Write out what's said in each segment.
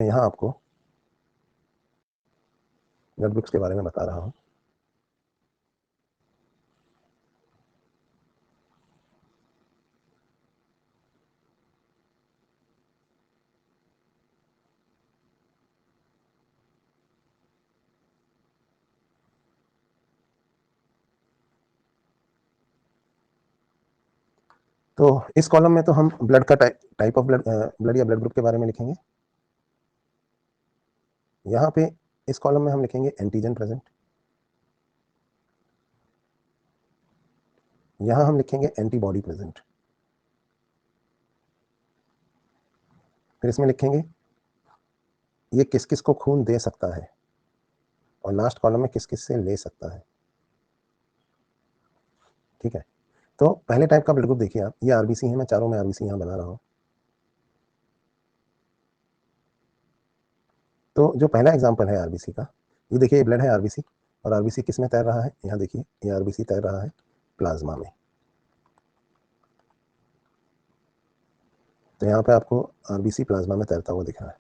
यहाँ आपको blood groups के बारे में बता रहा हूँ। तो इस कॉलम में तो हम ब्लड का टाइप ऑफ ब्लड या ब्लड ग्रुप के बारे में लिखेंगे। यहाँ पे इस कॉलम में हम लिखेंगे एंटीजन प्रेजेंट। यहाँ हम लिखेंगे एंटीबॉडी प्रेजेंट। फिर इसमें लिखेंगे ये किस किस को खून दे सकता है, और लास्ट कॉलम में किस किस से ले सकता है। ठीक है, तो पहले टाइप का ब्लड ग्रुप देखिए आप, ये आरबीसी है, मैं चारों में आरबीसी यहाँ बना रहा हूँ। तो जो पहला एग्जांपल है आरबीसी का, ये देखिए ये ब्लड है आरबीसी, और आरबीसी किस में तैर रहा है, यहाँ देखिए ये आरबीसी तैर रहा है प्लाज्मा में। तो यहाँ पे आपको आरबीसी प्लाज्मा में तैरता हुआ दिख रहा है।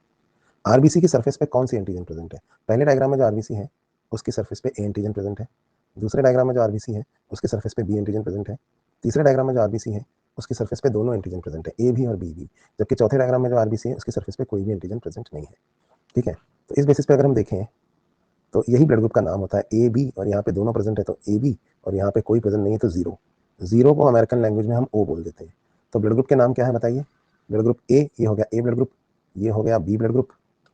आरबीसी की सरफेस पे कौन सी एंटीजन प्रेजेंट है? पहले डायग्राम में जो आरबीसी है उसकी सरफेस पे ए एंटीजन प्रेजेंट है। दूसरे डायग्राम में जो आरबीसी है उसकी सरफेस पे बी एंटीजन प्रेजेंट है। तीसरे डायग्राम में जो आरबीसी है उसकी सरफेस पे दोनों एंटीजन प्रेजेंट है, ए भी और बी भी। जबकि चौथे डायग्राम में जो आरबीसी है उसकी सरफेस पे कोई भी एंटीजन प्रेजेंट नहीं है। ठीक है, तो इस बेसिस पे अगर हम देखें तो यही ब्लड ग्रुप का नाम होता है ए बी, और यहाँ पे दोनों प्रेजेंट है तो ए बी, और यहाँ पे कोई प्रेजेंट नहीं है तो जीरो। जीरो को अमेरिकन लैंग्वेज में हम ओ बोल देते हैं। तो ब्लड ग्रुप के नाम क्या है बताइए? ब्लड ग्रुप ए, ये हो गया ए ब्लड ग्रुप, ये हो गया बी ब्लड ग्रुप,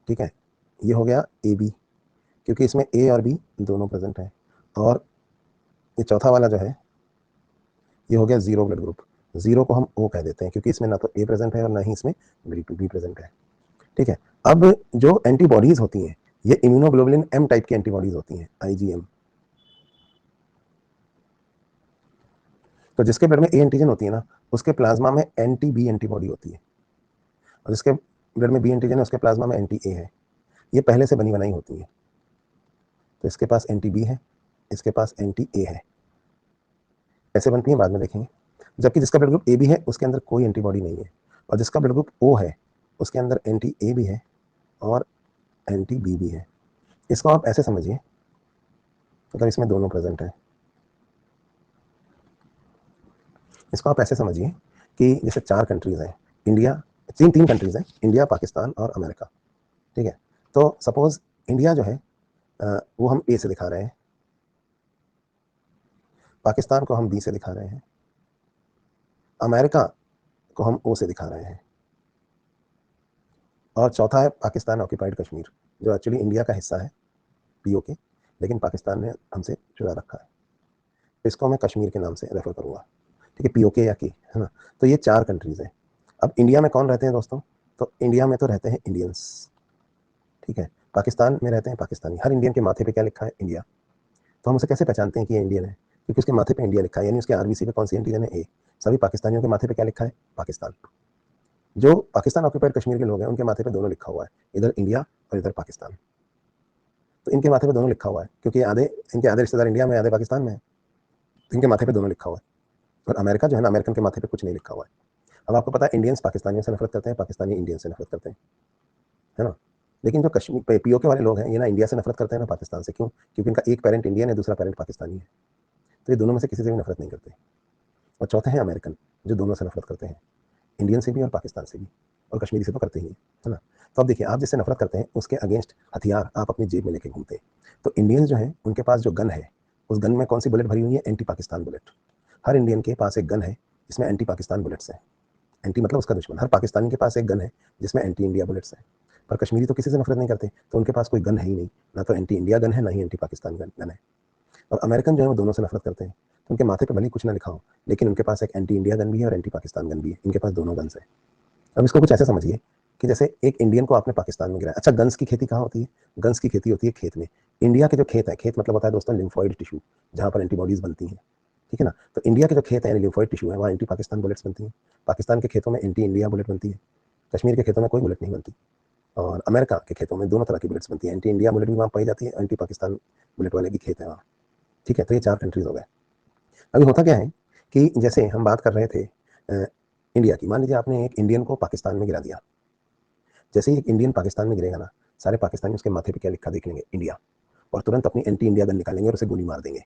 ठीक है, ये हो गया ए बी, क्योंकि इसमें ए और बी दोनों प्रेजेंट है। और ये चौथा वाला जो है ये हो गया जीरो ब्लड ग्रुप। जीरो को हम ओ कह देते हैं क्योंकि इसमें ना तो ए प्रेजेंट है और ना ही इसमें बी प्रेजेंट है। ठीक है, अब जो एंटीबॉडीज होती हैं ये इम्यूनोग्लोबुलिन एम टाइप की एंटीबॉडीज होती हैं, आईजीएम। तो जिसके ब्लड में ए एंटीजन होती है ना उसके प्लाज्मा में एंटी बी एंटीबॉडी होती है, और जिसके ब्लड में बी एंटीजन है उसके प्लाज्मा में एंटी ए है। ये पहले से बनी बनाई होती है। तो इसके पास एंटी बी है, इसके पास एंटी ए है। कैसे बनती है बाद में देखेंगे। जबकि जिसका ब्लड ग्रुप ए बी है उसके अंदर कोई एंटीबॉडी नहीं है, और जिसका ब्लड ग्रुप ओ है उसके अंदर एंटी ए भी है और एंटी बी भी है। इसको आप ऐसे समझिए, मतलब इसमें दोनों प्रेजेंट है। इसको आप ऐसे समझिए कि जैसे चार कंट्रीज हैं, इंडिया, तीन तीन कंट्रीज हैं, इंडिया, पाकिस्तान और अमेरिका। ठीक है, तो सपोज इंडिया जो है वो हम ए से दिखा रहे हैं, पाकिस्तान को हम बी से दिखा रहे हैं, अमेरिका को हम ओ से दिखा रहे हैं, और चौथा है पाकिस्तान ऑक्यूपाइड कश्मीर, जो एक्चुअली इंडिया का हिस्सा है पीओके, लेकिन पाकिस्तान ने हमसे चुरा रखा है। तो इसको मैं कश्मीर के नाम से रेफर करूंगा, ठीक है, पीओके या के, है ना। तो ये चार कंट्रीज हैं। अब इंडिया में कौन रहते हैं दोस्तों? तो इंडिया में तो रहते हैं इंडियंस, ठीक है। पाकिस्तान में रहते हैं पाकिस्तानी। हर इंडियन के माथे पे क्या लिखा है? इंडिया। तो हम उसे कैसे पहचानते हैं कि ये इंडियन है? क्योंकि उसके माथे पे इंडिया लिखा है, यानी उसके आरबीसी पे कौन सी एंटीजन है? ए। सभी पाकिस्तानियों के माथे पे क्या लिखा है? पाकिस्तान। जो पाकिस्तान ऑक्यूपाइड कश्मीर के लोग हैं उनके माथे पे दोनों लिखा हुआ है, इधर इंडिया और इधर पाकिस्तान। तो इनके माथे पे दोनों लिखा हुआ है क्योंकि आधे इनके आधे रिश्तेदार इंडिया में, आधे पाकिस्तान में है, तो इनके माथे पे दोनों लिखा हुआ है। और अमेरिका जो है ना, अमेरिकन के माथे पे कुछ नहीं लिखा हुआ है। अब आपको पता है इंडियंस पाकिस्तानियों से नफरत करते हैं, पाकिस्तानी इंडियन से नफरत करते हैं, है ना। लेकिन जो कश्मीर पीओके वाले लोग हैं ये ना इंडिया से नफरत करते हैं ना पाकिस्तान से। क्यों? क्योंकि इनका एक पेरेंट इंडियन है, दूसरा पेरेंट पाकिस्तानी है। तो ये दोनों में से किसी से भी नफरत नहीं करते। और चौथे हैं अमेरिकन, जो दोनों से नफरत करते हैं, इंडियन से भी और पाकिस्तान से भी, और कश्मीरी से तो करते ही है ना। तो अब देखिए, आप जिससे नफरत करते हैं उसके अगेंस्ट हथियार आप अपनी जेब में लेके घूमते हैं। तो इंडियंस जो हैं उनके पास जो गन है, उस गन में कौन सी बुलेट भरी हुई है? Anti Pakistan bullet. हर इंडियन के पास एक गन है जिसमें एंटी पाकिस्तान बुलेट्स हैं। एंटी मतलब उसका दुश्मन। हर पाकिस्तानी के पास एक गन है जिसमें एंटी इंडिया बुलेट्स हैं। पर कश्मीरी तो किसी से नफरत नहीं करते, तो उनके पास कोई गन है ही नहीं, ना तो एंटी इंडिया गन है ना ही एंटी पाकिस्तान गन है। और अमेरिकन जो है वो दोनों से नफरत करते हैं, तो उनके माथे पे भले कुछ ना लिखा हो, लेकिन उनके पास एक एंटी इंडिया गन भी है और एंटी पाकिस्तान गन भी है। इनके पास दोनों गन्स है। अब इसको कुछ ऐसे समझिए कि जैसे एक इंडियन को आपने पाकिस्तान में गिराया। अच्छा, गन्स की खेती कहाँ होती है? गन्स की खेती होती है खेत में। इंडिया के जो खेत है, खेत मतलब होता है दोस्तों लिम्फॉइड टिश्यू, जहाँ पर एंटीबॉडीज बनती हैं, ठीक है ना। तो इंडिया के जो खेत है यानी लिम्फॉइड टिश्यू है, वहाँ एंटी पाकिस्तान बुलेट्स बनती हैं। पाकिस्तान के खेतों में एंटी इंडिया बुलेट बनती है, कश्मीर के खेतों में कोई बुलेट नहीं बनती। और अमेरिका के खेतों में दोनों तरह की बुलेट्स बनती है, एंटी इंडिया बुलेट भी वहाँ पाई जाती है, एंटी पाकिस्तान बुलेट वाले भी खेत है वहाँ। ठीक है, तो ये चार कंट्रीज हो गए। अभी होता क्या है कि जैसे हम बात कर रहे थे इंडिया की, मान लीजिए आपने एक इंडियन को पाकिस्तान में गिरा दिया, जैसे ही एक इंडियन पाकिस्तान में गिरेगा ना, सारे पाकिस्तानी उसके माथे पे क्या लिखा देख लेंगे, इंडिया, और तुरंत अपनी एंटी इंडिया गन निकालेंगे और उसे गोली मार देंगे।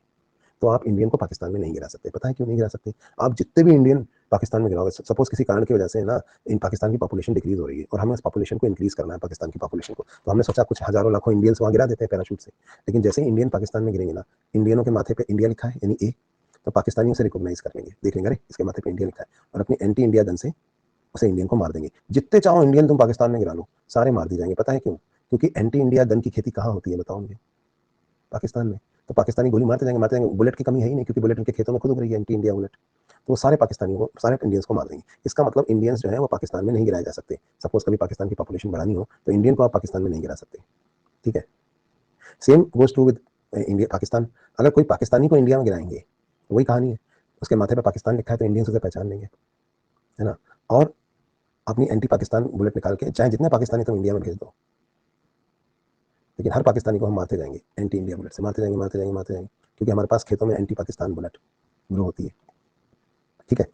तो आप इंडियन को पाकिस्तान में नहीं गिरा सकते। पता है क्यों नहीं गिरा सकते? आप जितने भी इंडियन पाकिस्तान में गिराओगे, सपोज किसी कारण की वजह से ना इन पाकिस्तान की पॉपुलेशन डिक्रीज हो रही है और हमें उस पॉपुलेशन को इंक्रीज करना है, पाकिस्तान की पॉपुलेशन को, तो हमने सोचा कुछ हजारों लाखों इंडियंस वहाँ गिरा देते हैं पैराशूट से। लेकिन जैसे ही इंडियन पाकिस्तान में गिरेंगे ना, इंडियनों के माथे पे इंडिया लिखा है यानी ए, तो पाकिस्तानी उसे रिकॉग्नाइज कर लेंगे, देख लेंगे अरे इसके माथे पे इंडिया लिखा है, और अपनी एंटी इंडिया गन से उसे इंडियन को मार देंगे। जितने चाहो इंडियन तुम पाकिस्तान में गिरा लो, सारे मार दिए जाएंगे। पता है क्यों? क्योंकि एंटी इंडिया गन की खेती कहाँ होती है बताओ मुझे? पाकिस्तान में। तो पाकिस्तानी गोली मारते जाएंगे, बुलेट की कमी है ही नहीं, क्योंकि बुलेट उनके खेतों में खुद उग रही है, एंटी इंडिया बुलेट। तो वो सारे पाकिस्तानियों को, सारे इंडियंस को मार देंगे। इसका मतलब इंडियंस जो है वो पाकिस्तान में नहीं गिराए जा सकते। सपोज कभी पाकिस्तान की पॉपुलेशन बढ़ानी हो तो इंडियन को आप पाकिस्तान में नहीं गिरा सकते, ठीक है? Same goes to with India Pakistan. अगर कोई पाकिस्तानी को इंडिया में गिराएंगे तो वही कहानी है, उसके माथे पर पाकिस्तान लिखा है तो इंडियंस उसे पहचान लेंगे, है ना? और अपनी एंटी पाकिस्तान बुलेट निकाल के चाहे जितने पाकिस्तानी तुम इंडिया में भेज दो, लेकिन हर पाकिस्तानी को हम मारते जाएंगे एंटी इंडिया बुलेट से, मारते जाएंगे मारते जाएंगे मारते जाएंगे, क्योंकि हमारे पास खेतों में एंटी पाकिस्तान बुलेट ग्रो होती है, ठीक है?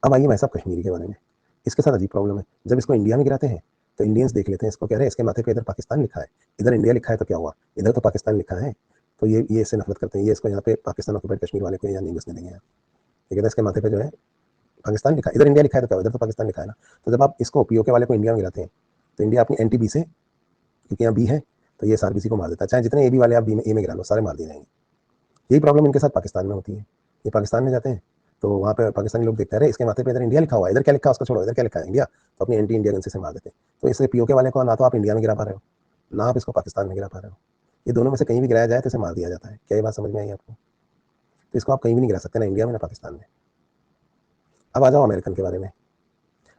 अब आइए भाई साहब कश्मीरी के बारे में। इसके साथ अजीब प्रॉब्लम है, जब इसको इंडिया में गिराते हैं तो इंडियंस देख लेते हैं इसको, कह रहे हैं इसके माथे पे इधर पाकिस्तान लिखा है, इधर इंडिया लिखा है, तो क्या हुआ? इधर तो पाकिस्तान लिखा है, तो ये इससे नफरत करते हैं, ये इसको यहाँ पे पाकिस्तान ऑक्यूपाइड कश्मीर वाले को यहाँ नहीं घुसने देंगे। ठीक है, इसके माथे पे जो है पाकिस्तान लिखा है, इधर इंडिया लिखा है, तो क्या, इधर तो पाकिस्तान लिखा है ना। तो जब आप इसको पीओके वाले को इंडिया में गिराते हैं तो इंडिया अपनी एंटी बी से, क्योंकि यहाँ बी है तो ये सारे बीसी को मार देता है, चाहे जितने ए बी वाले आप बी में ए में गिरा लो, सारे मार दिए जाएंगे। यही प्रॉब्लम इनके साथ पाकिस्तान में होती है। ये पाकिस्तान में जाते हैं तो वहाँ पे पाकिस्तानी लोग देखते हैं, अरे इसके माथे पे इधर इंडिया लिखा हुआ है, इधर क्या लिखा है उसको छोड़ो, इधर क्या लिखा है इंडिया, तो अपनी एंटी इंडिया गन से मार देते हैं। तो इससे पीओके वाले को ना तो आप इंडिया में गिरा पा रहे हो, ना आप इसको पाकिस्तान में गिरा पा रहे हो। ये दोनों में से कहीं भी गिराया जाए तो इसे मार दिया जाता है। क्या ये बात समझ में आई आपको? तो इसको आप कहीं भी नहीं गिरा सकते, ना इंडिया में ना पाकिस्तान में। अब आ जाओ अमेरिकन के बारे में।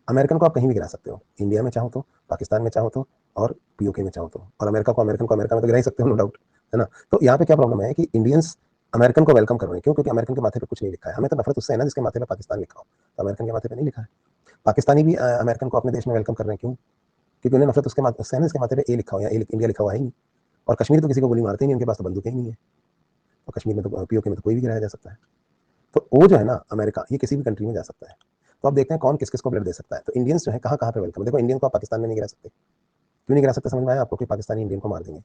अमेरिकन को आप कहीं भी गिरा सकते हो, इंडिया में चाहो तो, पाकिस्तान में चाहो तो, और पीओके में चाहो तो। और अमेरिकन को अमेरिका में तो गिरा ही सकते हो, नो डाउट, है ना? तो यहाँ पे क्या प्रॉब्लम है कि इंडियंस अमेरिकन को वेलकम कर रहे हैं, क्यों? क्योंकि अमेरिकन के माथे पे कुछ नहीं लिखा है। हमें तो नफरत उससे है ना जिसके माथे पे पाकिस्तान लिखा हो, तो अमेरिकन के माथे पे नहीं लिखा है। पाकिस्तानी भी अमेरिकन को अपने देश में वेलकम कर रहे हैं, क्यों? क्योंकि उन्हें नफरत उससे है ना जिसके माथे पे ए लिखा हो या इंडिया लिखा हुआ है ही नहीं। और कश्मीर तो किसी को गोली मारते ही नहीं, उनके पास तो बंदूकें ही नहीं है। और कश्मीर में तो पीओके में तो कोई भी गिराया जा सकता है। तो वो जो है ना अमेरिका, ये किसी भी कंट्री में जा सकता है। तो अब देखते हैं कौन किस किस को ब्लड दे सकता है। तो इंडियंस जो है कहाँ कहाँ पे वेलकम है। देखो, इंडियन को आप पाकिस्तान में नहीं गिरा सकते। क्यों नहीं गिरा सकते समझ में आया आपको? कि पाकिस्तानी इंडियन को मार देंगे।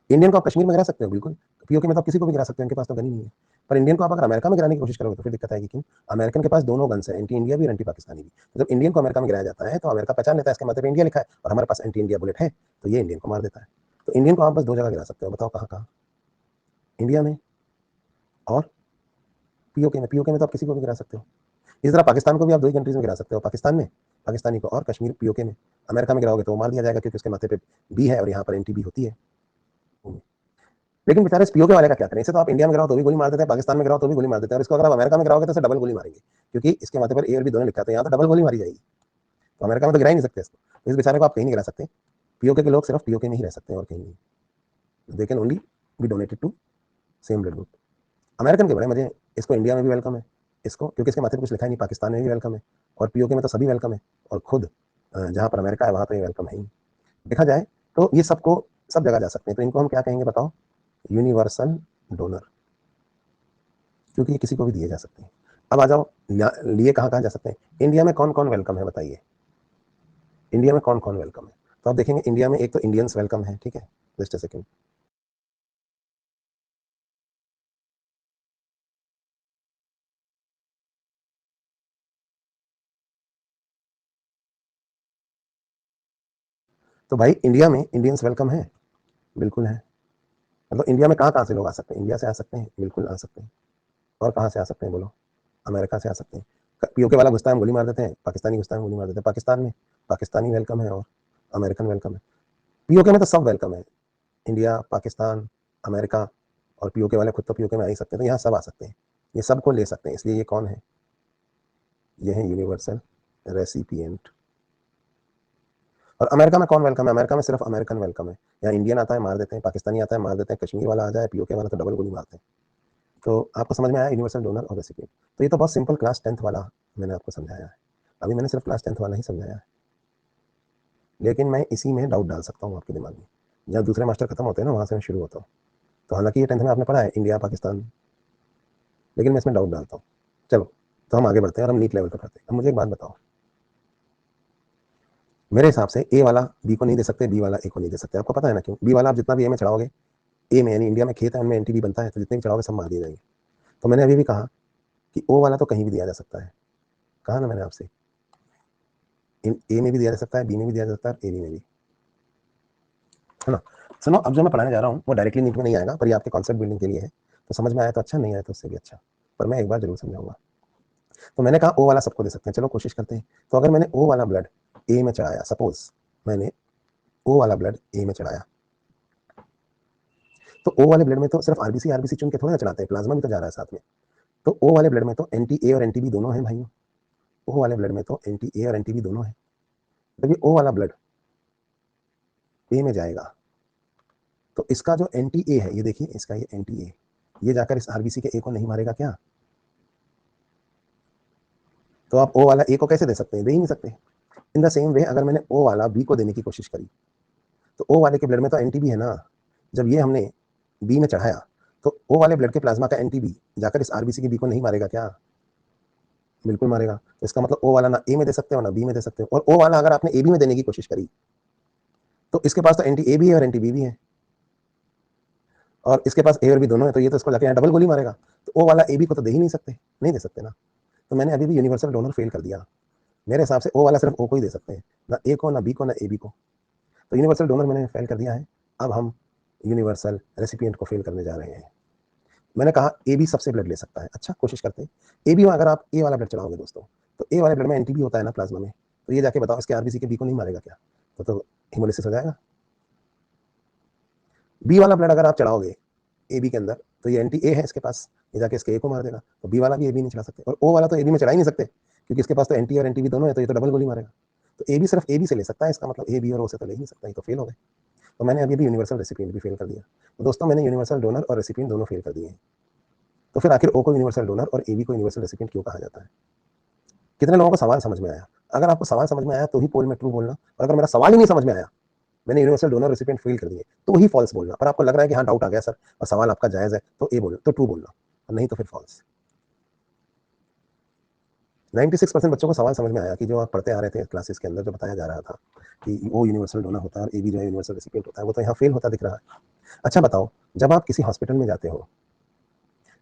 इंडियन को आप कश्मीर में गिरा सकते हो बिल्कुल, पीओके में तो आप किसी को भी गिरा सकते हो, उनके पास तो गन ही नहीं है। पर इंडियन को आप अगर अमेरिका में गिराने की कोशिश करोगे तो फिर दिक्कत आएगी। क्यों? अमेरिकन के पास दोनों गन्स है, एंटी इंडिया भी और एंटी पाकिस्तानी भी। तो जब इंडियन को अमेरिका में गिराया जाता है तो अमेरिका पहचान लेता है इसके माथे पे इंडिया लिखा है और हमारे पास एंटी इंडिया बुलेट है, तो ये इंडियन को मार देता है। तो इंडियन को आप बस दो जगह गिरा सकते हो, बताओ कहाँ कहाँ? इंडिया में और पीओके में। पीओके में तो आप किसी को भी गिरा सकते हो। इस तरह पाकिस्तान को भी आप दो ही कंट्रीज में गिरा सकते हो, पाकिस्तान में पाकिस्तानी को, और कश्मीर पीओके में। अमेरिका में गिराओगे तो वो मार दिया जाएगा, क्योंकि उसके माथे पे बी है और यहाँ पर एंटी बी होती है। लेकिन बेचारे इस पीओके वाले का क्या करें? इसे तो आप इंडिया में गिराओ तो भी गोली मार देते हैं, पाकिस्तान में गिराओ तो भी गोली मार देते हैं, और इसको अगर आप अमेरिका में गिराओगे तो इसे डबल गोली मारेंगे, क्योंकि इसके माथे पर ए और बी दोनों लिखा है, तो यहाँ तो डबल गोली मारी जाएगी। तो अमेरिका में तो गिरा ही नहीं सकते इसको, तो इस बेचारे को आप कहीं नहीं गिरा सकते। पीओके के लोग सिर्फ पीओके में ही रह सकते हैं और कहीं नहीं। They can only be donated to same blood group. American के बड़े मजे हैं, इसको इंडिया में भी वेलकम है, इसको, क्योंकि इसके माथे पर कुछ लिखा ही नहीं, पाकिस्तान में भी वेलकम है, और पीओके में तो सभी वेलकम है, और खुद जहाँ पर अमेरिका है वहाँ पर वेलकम है ही। देखा जाए तो ये सबको सब जगह जा सकते हैं। तो इनको हम क्या कहेंगे बताओ? यूनिवर्सल डोनर, क्योंकि ये किसी को भी दिए जा सकते हैं। अब आ जाओ लिए कहाँ कहाँ जा सकते हैं। इंडिया में कौन कौन वेलकम है बताइए? इंडिया में कौन कौन वेलकम है? तो आप देखेंगे इंडिया में एक तो इंडियंस वेलकम है, ठीक है, जस्ट अ सेकंड। तो भाई इंडिया में इंडियंस वेलकम है, बिल्कुल है। मतलब इंडिया में कहाँ कहाँ से लोग आ सकते हैं? इंडिया से आ सकते हैं, बिल्कुल आ सकते हैं। और कहाँ से आ सकते हैं बोलो? अमेरिका से आ सकते हैं। पीओके वाला घुसता है हम गोली मार देते हैं, पाकिस्तानी घुसता है हम गोली मार देते हैं। पाकिस्तान में पाकिस्तानी वेलकम है और अमेरिकन वेलकम है। पीओके में तो सब वेलकम है, इंडिया, पाकिस्तान, अमेरिका, और पीओके वाले खुद तो पीओके में आ ही सकते हैं, तो यहाँ सब आ सकते हैं, ये सबको ले सकते हैं। इसलिए ये कौन है? ये है यूनिवर्सल रेसिपिएंट। और अमेरिका में कौन वेलकम है? अमेरिका में सिर्फ अमेरिकन वेलकम है। यहाँ इंडियन आता है मार देते हैं, पाकिस्तानी आता है मार देते हैं, कश्मीर वाला आ जाए, पीओके वाला तो डबल गोली मारते हैं। तो आपको समझ में आया यूनिवर्सल डोनर और रेसिपिएंट? तो ये तो बहुत सिंपल क्लास 10th वाला मैंने आपको समझाया है। अभी मैंने सिर्फ क्लास 10th वाला ही समझाया है, लेकिन मैं इसी में डाउट डाल सकता हूँ आपके दिमाग में। जहाँ दूसरे मास्टर खत्म होते हैं ना, वहाँ से मैं शुरू होता हूँ। तो हालांकि ये 10th में आपने पढ़ा है इंडिया पाकिस्तान, लेकिन मैं इसमें डाउट डालता हूँ। चलो, तो हम आगे बढ़ते हैं और हम नीट लेवल पर पढ़ते हैं। अब मुझे एक बात बताओ, मेरे हिसाब से ए वाला बी को नहीं दे सकते, बी वाला ए को नहीं दे सकते। आपको पता है ना क्यों? बी वाला आप जितना भी ए में चढ़ाओगे, ए में यानी इंडिया में खेत है उनमें एनटीबी बनता है, तो जितने भी चढ़ाओगे सब मार दिए जाएंगे। तो मैंने अभी भी कहा कि ओ वाला तो कहीं भी दिया जा सकता है, कहा ना मैंने आपसे, ए में भी दिया जा सकता है, बी में भी दिया जा सकता है, ए बी में भी, है ना। सुनो, अब जो मैं पढ़ाने जा रहा हूँ वो डायरेक्टली नीट में नहीं आएगा, पर ये आपके कॉन्सेप्ट बिल्डिंग के लिए है। तो समझ में आया तो अच्छा, नहीं आया तो उससे भी अच्छा, पर मैं एक बार जरूर समझाऊंगा। तो मैंने कहा ओ वाला सबको दे सकते हैं, चलो कोशिश करते हैं। तो अगर मैंने ओ वाला ब्लड ए में चढ़ाया, सपोज मैंने ओ वाला ब्लड ए में चढ़ाया, तो ओ वाले ब्लड में तो सिर्फ आरबीसी आरबीसी चुन के थोड़ा ना चढ़ाते हैं, प्लाज्मा भी तो जा रहा है साथ में। तो ओ वाले ब्लड में तो एंटी ए और एंटी बी दोनों है भाइयों, ओ वाले ब्लड में तो एंटी ए और एंटी बी दोनों है। जब ये ओ वाला ब्लड ए में जाएगा तो इसका जो एंटी ए है, ये देखिए इसका ये एंटी ए, ये जाकर इस आरबीसी के ए को नहीं मारेगा क्या? तो आप ओ वाला ए को कैसे दे सकते हैं? दे ही नहीं सकते। इन द सेम वे अगर मैंने ओ वाला बी को देने की कोशिश करी, तो ओ वाले के ब्लड में तो एंटी बी है ना, जब ये हमने बी में चढ़ाया तो ओ वाले ब्लड के प्लाज्मा का एंटी बी जाकर इस आरबीसी के बी को नहीं मारेगा क्या? बिल्कुल मारेगा। तो इसका मतलब ओ वाला ना ए में दे सकते हो ना बी में दे सकते हो। और ओ वाला अगर आपने ए बी में देने की कोशिश करी तो इसके पास तो एंटी ए भी है और एंटी बी भी है, और इसके पास ए और बी दोनों है, तो ये तो इसको जाके डबल गोली मारेगा। तो ओ वाला ए बी को तो दे ही नहीं सकते, नहीं दे सकते ना। तो मैंने अभी भी यूनिवर्सल डोनर फेल कर दिया। मेरे हिसाब से ओ वाला सिर्फ ओ को ही दे सकते हैं, ना ए को, ना बी को, ना ए बी को। तो यूनिवर्सल डोनर मैंने फेल कर दिया है। अब हम यूनिवर्सल रेसिपिएंट को फेल करने जा रहे हैं। मैंने कहा ए बी सबसे ब्लड ले सकता है, अच्छा कोशिश करते हैं। ए बी में अगर आप ए वाला ब्लड चढ़ाओगे दोस्तों, तो ए वाले ब्लड में एंटी बी होता है ना प्लाज्मा में, तो ये जाके बताओ इसके आरबीसी के बी को नहीं मारेगा क्या? तो हिमोलिसिस हो जाएगा। बी वाला ब्लड अगर आप चढ़ाओगे ए बी के अंदर, तो ये एंटी ए है इसके पास, ये जाके इसके ए को मार देगा। तो बी वाला भी ए बी नहीं चढ़ा सकते, और ओ वाला तो ए बी में चढ़ा ही नहीं सकते, क्योंकि इसके पास तो एंटी और एंटी बी दोनों है, तो ये तो डबल गोली मारेगा। तो ए बी सिर्फ ए बी से ले सकता है, इसका मतलब ए बी और ओ से तो ले ही नहीं सकता, ये तो फेल हो गए। तो मैंने अभी भी यूनिवर्सल रेसिपिएंट भी फेल कर दिया। तो दोस्तों मैंने यूनिवर्सल डोनर और रेसिपिएंट दोनों फेल कर दिए हैं। तो फिर आखिर ओ को यूनिवर्सल डोनर और ए बी को यूनिवर्सल रेसिपिएंट क्यों कहा जाता है? कितने लोगों को सवाल समझ में आया? अगर आपको सवाल समझ में आया तो ही पोल में ट्रू बोलना, और अगर मेरा सवाल ही नहीं समझ में आया, मैंने यूनिवर्सल डोनर रेसिपिएंट फेल कर दिए, तो ही फॉल्स बोलना। पर आपको लग रहा है कि हाँ डाउट आ गया सर और सवाल आपका जायज है, तो ए बोलो, तो ट्रू बोलना, और नहीं तो फिर फॉल्स। 96% बच्चों को सवाल समझ में आया कि जो आप पढ़ते आ रहे थे क्लासेस के अंदर, जो बताया जा रहा था कि वो यूनिवर्सल डोनर होता है और ए बी जो है यूनिवर्सल रेसिपिएंट होता है, वो तो यहाँ फेल होता दिख रहा है। अच्छा बताओ, जब आप किसी हॉस्पिटल में जाते हो,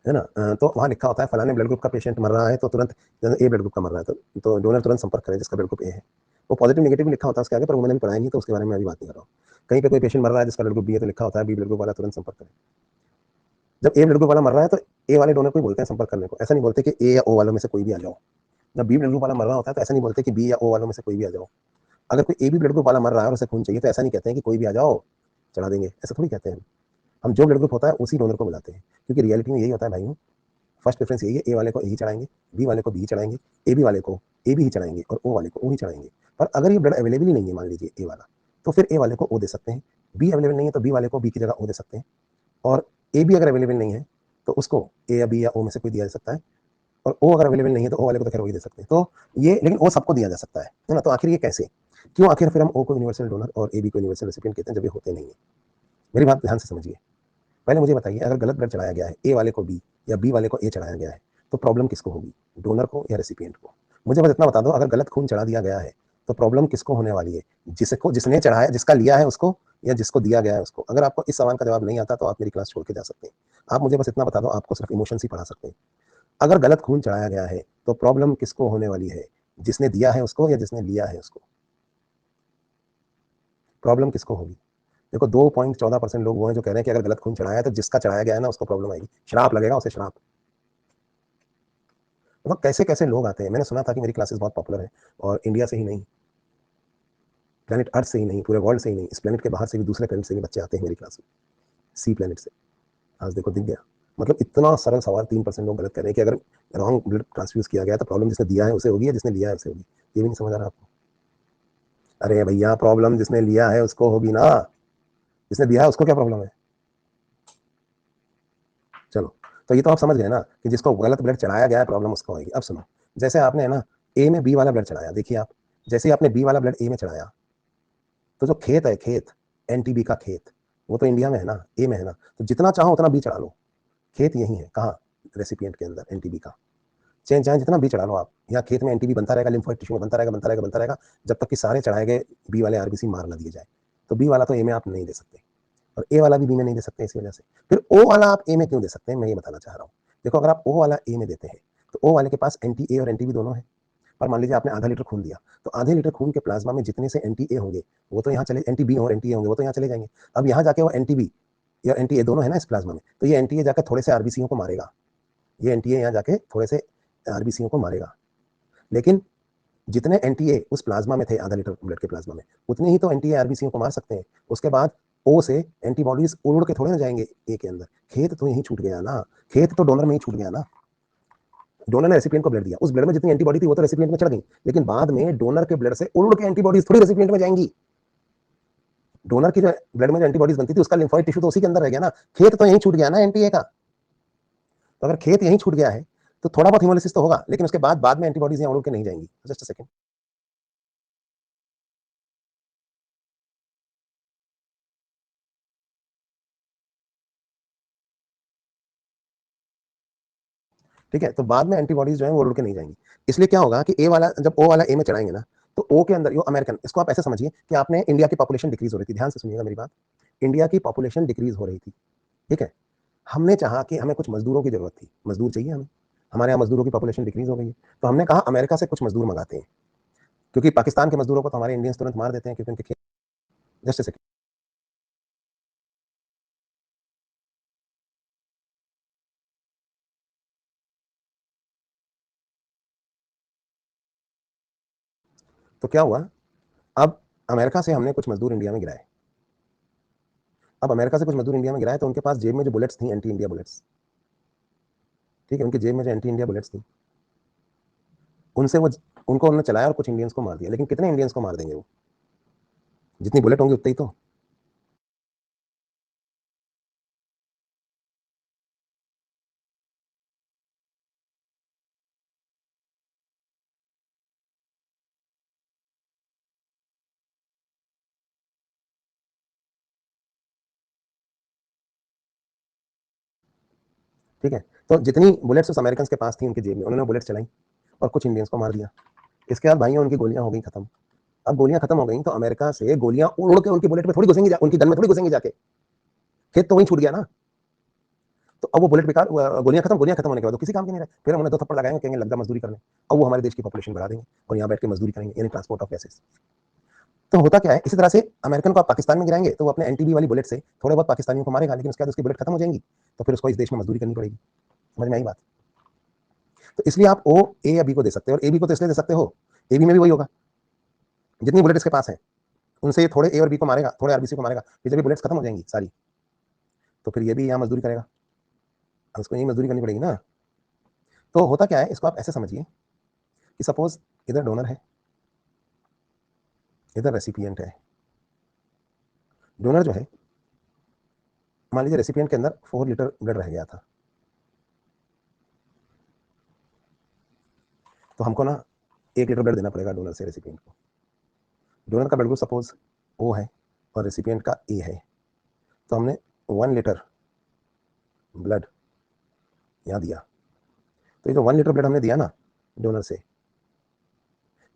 है ना, तो वहाँ लिखा होता है फलाने ब्लड ग्रुप का पेशेंट मर रहा है, तो तुरंत ए ब्लड ग्रुप का मर रहा है, तो डोनर तुरंत संपर्क करें जिसका ब्लड ग्रुप ए है। वो पॉजिटिव नेगेटिव लिखा होता है उसके आगे, पर वो मैंने भी पढ़ाया नहीं, तो उसके बारे में अभी बात नहीं कर रहा हूँ। कहीं पे कोई पेशेंट मर रहा है जिसका ब्लड ग्रुप बी है, तो लिखा होता है बी ब्लड ग्रुप वाला तुरंत संपर्क करें। जब ए ब्लड ग्रुप वाला मर रहा है तो ए वाले डोनर को ही बोलते हैं संपर्क करने को, ऐसा नहीं बोलते कि ए या ओ वालों में से कोई भी आ जाओ। जब बी ब्लड ग्रुप वाला मर रहा होता है तो ऐसा नहीं बोलते कि बी या ओ वालों में से कोई भी आ जाओ। अगर कोई ए बी ब्लड ग्रुप वाला मर रहा है और उसे खून चाहिए, तो ऐसा नहीं कहते हैं कि कोई भी आ जाओ चढ़ा देंगे, ऐसा थोड़ी कहते हैं। हम जो ब्लड ग्रुप होता है उसी डोनर को बुलाते हैं, क्योंकि रियलिटी में यही होता है भाई। फर्स्ट प्रेफरेंस यही है, ए वाले को ए ही चढ़ाएंगे, बी वाले को बी चढ़ाएंगे, ए बी वाले को ए बी ही चढ़ाएंगे, और ओ वाले को ओ ही चढ़ाएंगे। पर अगर ये ब्लड अवेलेबल ही नहीं है, मान लीजिए ए वाला, तो फिर ए वाले को ओ दे सकते हैं। बी अवेलेबल नहीं है तो बी वाले को बी की जगह ओ दे सकते हैं। और ए बी अगर अवेलेबल नहीं है तो उसको ए या बी या ओ में से कोई दिया जा सकता है। और ओ अगर अवेलेबल नहीं है तो ओ वाले को तो खैर वही दे सकते हैं। तो ये, लेकिन ओ सबको दिया जा सकता है ना। तो आखिर ये कैसे, क्यों आखिर फिर हम ओ को यूनिवर्सल डोनर और ए बी को यूनिवर्सल रेसिपिएंट कहते हैं जब ये होते नहीं है? मेरी बात ध्यान से समझिए। पहले मुझे बताइए, अगर गलत ब्लड चढ़ाया गया है, ए वाले को बी या बी वाले को ए चढ़ाया गया है, तो प्रॉब्लम किसको होगी, डोनर को या रेसिपिएंट को? मुझे बस इतना बता दो, अगर गलत खून चढ़ा दिया गया है तो प्रॉब्लम किसको होने वाली है, जिसको, जिसने चढ़ाया, जिसका लिया है उसको, या जिसको दिया गया है उसको? अगर आपको इस सवाल का जवाब नहीं आता तो आप मेरी क्लास छोड़ के जा सकते हैं। आप मुझे बस इतना बता दो, आपको सिर्फ इमोशंस ही पढ़ा सकते हैं। अगर गलत खून चढ़ाया गया है तो प्रॉब्लम किसको होने वाली है, जिसने दिया है उसको या जिसने लिया है उसको? प्रॉब्लम किसको होगी? देखो 2.14% लोग वो हैं जो कह रहे हैं कि अगर गलत खून चढ़ाया है तो जिसका चढ़ाया गया है ना उसको प्रॉब्लम आएगी, श्राप लगेगा उसे, श्राप। मतलब कैसे कैसे लोग आते हैं। मैंने सुना था कि मेरी क्लासेस बहुत पॉपुलर है, और इंडिया से ही नहीं, प्लेनेट अर्थ से ही नहीं, पूरे वर्ल्ड से ही नहीं, इस प्लेनेट के बाहर से भी, दूसरे प्लेनेट से भी बच्चे आते हैं मेरी क्लास में, सी प्लेनेट से। आज देखो दिख गया। मतलब इतना सरल सवाल, 3% लोग गलत कह रहे हैं कि अगर रॉन्ग ब्लड ट्रांसफ्यूज किया गया तो प्रॉब्लम जिसने दिया है उसे होगी या जिसने लिया है उसे होगी। ये भी नहीं समझ आ रहा आपको? अरे भैया, प्रॉब्लम जिसने लिया है उसको होगी ना, जिसने दिया है उसको क्या प्रॉब्लम है? चलो, तो ये तो आप समझ गए ना कि जिसको गलत ब्लड चढ़ाया गया है प्रॉब्लम उसको होगी। अब सुनो, जैसे आपने है ना ए में बी वाला ब्लड चढ़ाया, देखिए आप, जैसे ही आपने बी वाला ब्लड ए में चढ़ाया, तो जो खेत है, खेत एनटीबी का खेत, वो तो इंडिया में है ना, ए में है ना, तो जितना चाहो उतना बी चढ़ा लो, खेत यही है, कहाँ, रेसिपिएंट के अंदर एनटीबी का। चाहे जितना बी चढ़ा लो आप, यहाँ खेत में एंटीबी बनता रहेगा, लिम्फोइड टिश्यू में बनता रहेगा, जब तक कि सारे चढ़ाए गए बी वाले आरबीसी मार ना दिए जाए। तो बी वाला तो ए में आप नहीं दे सकते, और ए वाला भी बी में नहीं दे सकते, इसी वजह से फिर ओ वाला आप ए में क्यों दे सकते हैं, मैं ये बताना चाह रहा हूँ। देखो, अगर आप ओ वाला ए में देते हैं तो ओ वाले के पास एंटी ए और एंटी बी दोनों है। पर मान लीजिए आपने आधा लीटर खून दिया, तो आधे लीटर खून के प्लाज्मा में जितने से एंटी ए होंगे वो तो यहाँ चले, एंटी बी और एंटी ए होंगे वो तो यहाँ चले जाएंगे। अब यहाँ जाके वो एंटी बी या एंटी ए दोनों है ना इस प्लाज्मा में, तो ये एंटी ए जाकर थोड़े से आरबीसीओं को मारेगा, ये एंटी ए यहाँ जाके थोड़े से आरबीसीओं को मारेगा। लेकिन जितने एंटीए उस प्लाज्मा में थे, आधा लीटर ब्लड के प्लाज्मा में, उतने ही तो एंटीए आरबीसी को मार सकते हैं। उसके बाद ओ से एंटीबॉडीज उड़ के थोड़े ना जाएंगे ए के अंदर, खेत तो यहीं छूट गया ना, खेत तो डोनर में ही छूट गया ना। डोनर ने रेसिपिएंट को ब्लड दिया, उस ब्लड में जितनी एंटीबॉडी थी वो तो रेसिपिएंट में चढ़ गई, लेकिन बाद में डोनर के ब्लड से उड़ के एंटीबॉडीज थोड़ी रेसिपिएंट में जाएंगी। डोनर की जो ब्लड में जो एंटीबॉडीज बनती थी उसका लिम्फोइड टिश्यू तो उसी के अंदर रह गया ना, खेत तो यहीं छूट गया ना एंटीए का। तो अगर खेत यहीं छूट गया है तो थोड़ा बहुत हिमोलिसिस तो होगा, लेकिन उसके बाद में एंटीबॉडीज यहाँ उड़ के नहीं जाएंगी। Just a second. ठीक है, तो बाद में एंटीबॉडीज जो है वो उड़ के नहीं जाएंगी। इसलिए क्या होगा कि ए वाला, जब ओ वाला ए में चढ़ाएंगे ना, तो ओ के अंदर, यो अमेरिकन, इसको आप ऐसे समझिए कि आपने, इंडिया की पॉपुलेशन डिक्रीज हो रही थी, ध्यान से सुनिएगा मेरी बात, इंडिया की पॉपुलेशन डिक्रीज हो रही थी, ठीक है। हमने चाहा कि हमें कुछ मजदूरों की जरूरत थी, मजदूर चाहिए हमें, हमारे यहाँ मजदूरों की पॉपुलेशन डिक्रीज हो गई है, तो हमने कहा अमेरिका से कुछ मजदूर मंगाते हैं, क्योंकि पाकिस्तान के मजदूरों को तो हमारे इंडियंस तुरंत मार देते हैं, क्योंकि उनके खेत। Just second. तो क्या हुआ, अब अमेरिका से हमने कुछ मजदूर इंडिया में गिराए, अब अमेरिका से कुछ मजदूर इंडिया में गिराए, तो उनके पास जेब में जो बुलेट्स थी, एंटी इंडिया बुलेट्स, ठीक है, उनकी जेब में जो एंटी इंडिया बुलेट्स थी, उनसे वो, उनको उन्होंने चलाया और कुछ इंडियंस को मार दिया। लेकिन कितने इंडियंस को मार देंगे वो, जितनी बुलेट होंगी उतनी ही तो। ठीक है, तो जितनी बुलेट्स उस अमेरिकन के पास थी उनकी जेब में, उन्होंने बुलेट्स चलाई और कुछ इंडियंस को मार दिया। इसके बाद भाइयों उनकी गोलियां हो गई खत्म। अब गोलियां खत्म हो गई तो अमेरिका से गोलियां उड़ के उनकी बुलेट में थोड़ी घुसेंगी, उनकी गन में थोड़ी घुसेंगी जाके, खेत तो वहीं छूट गया ना। तो अब वो बुलेट बेकार, गोलियां खत्म होने के बाद वो किसी काम के नहीं रहे, फिर हम उन्हें दो थप्पड़ लगाएंगे, कहेंगे लग जा मजदूरी करने। अब वो हमारे देश की पॉपुलेशन बढ़ा देंगे और यहाँ बैठ के मजदूरी करेंगे, यानी ट्रांसपोर्ट ऑफ गैसेस। तो होता क्या है, इसी तरह से अमेरिकन को आप पाकिस्तान में गिराएंगे तो वो अपने एंटीबी वाली बुलेट से थोड़े बहुत पाकिस्तानियों को मारेगा, लेकिन उसके बाद उसकी बुलेट खत्म हो जाएंगी, तो फिर उसको इस देश में मजदूरी करनी पड़ेगी। समझ में आई बात? तो इसलिए आप ओ, ए या बी को दे सकते हो, और ए बी को तो इसलिए दे सकते हो, ए बी में भी वही होगा, जितनी बुलेट इसके पास है उनसे ये थोड़े ए और बी को मारेगा, थोड़े आरबीसी को मारेगा, फिर जब ये बुलेट्स खत्म हो जाएंगी सारी, तो फिर ये भी यहाँ मजदूरी करेगा, अब उसको यही मजदूरी करनी पड़ेगी ना। तो होता क्या है, इसको आप ऐसे समझिए कि सपोज इधर डोनर है, इधर रेसिपिएंट है। डोनर जो है, मान लीजिए रेसिपिएंट के अंदर 4 लीटर ब्लड रह गया था, तो हमको ना 1 लीटर ब्लड देना पड़ेगा डोनर से रेसिपिएंट को। डोनर का ब्लड ग्रुप सपोज ओ है और रेसिपिएंट का ए है, तो हमने 1 लीटर ब्लड यहाँ दिया। तो ये जो 1 लीटर ब्लड हमने दिया ना डोनर से,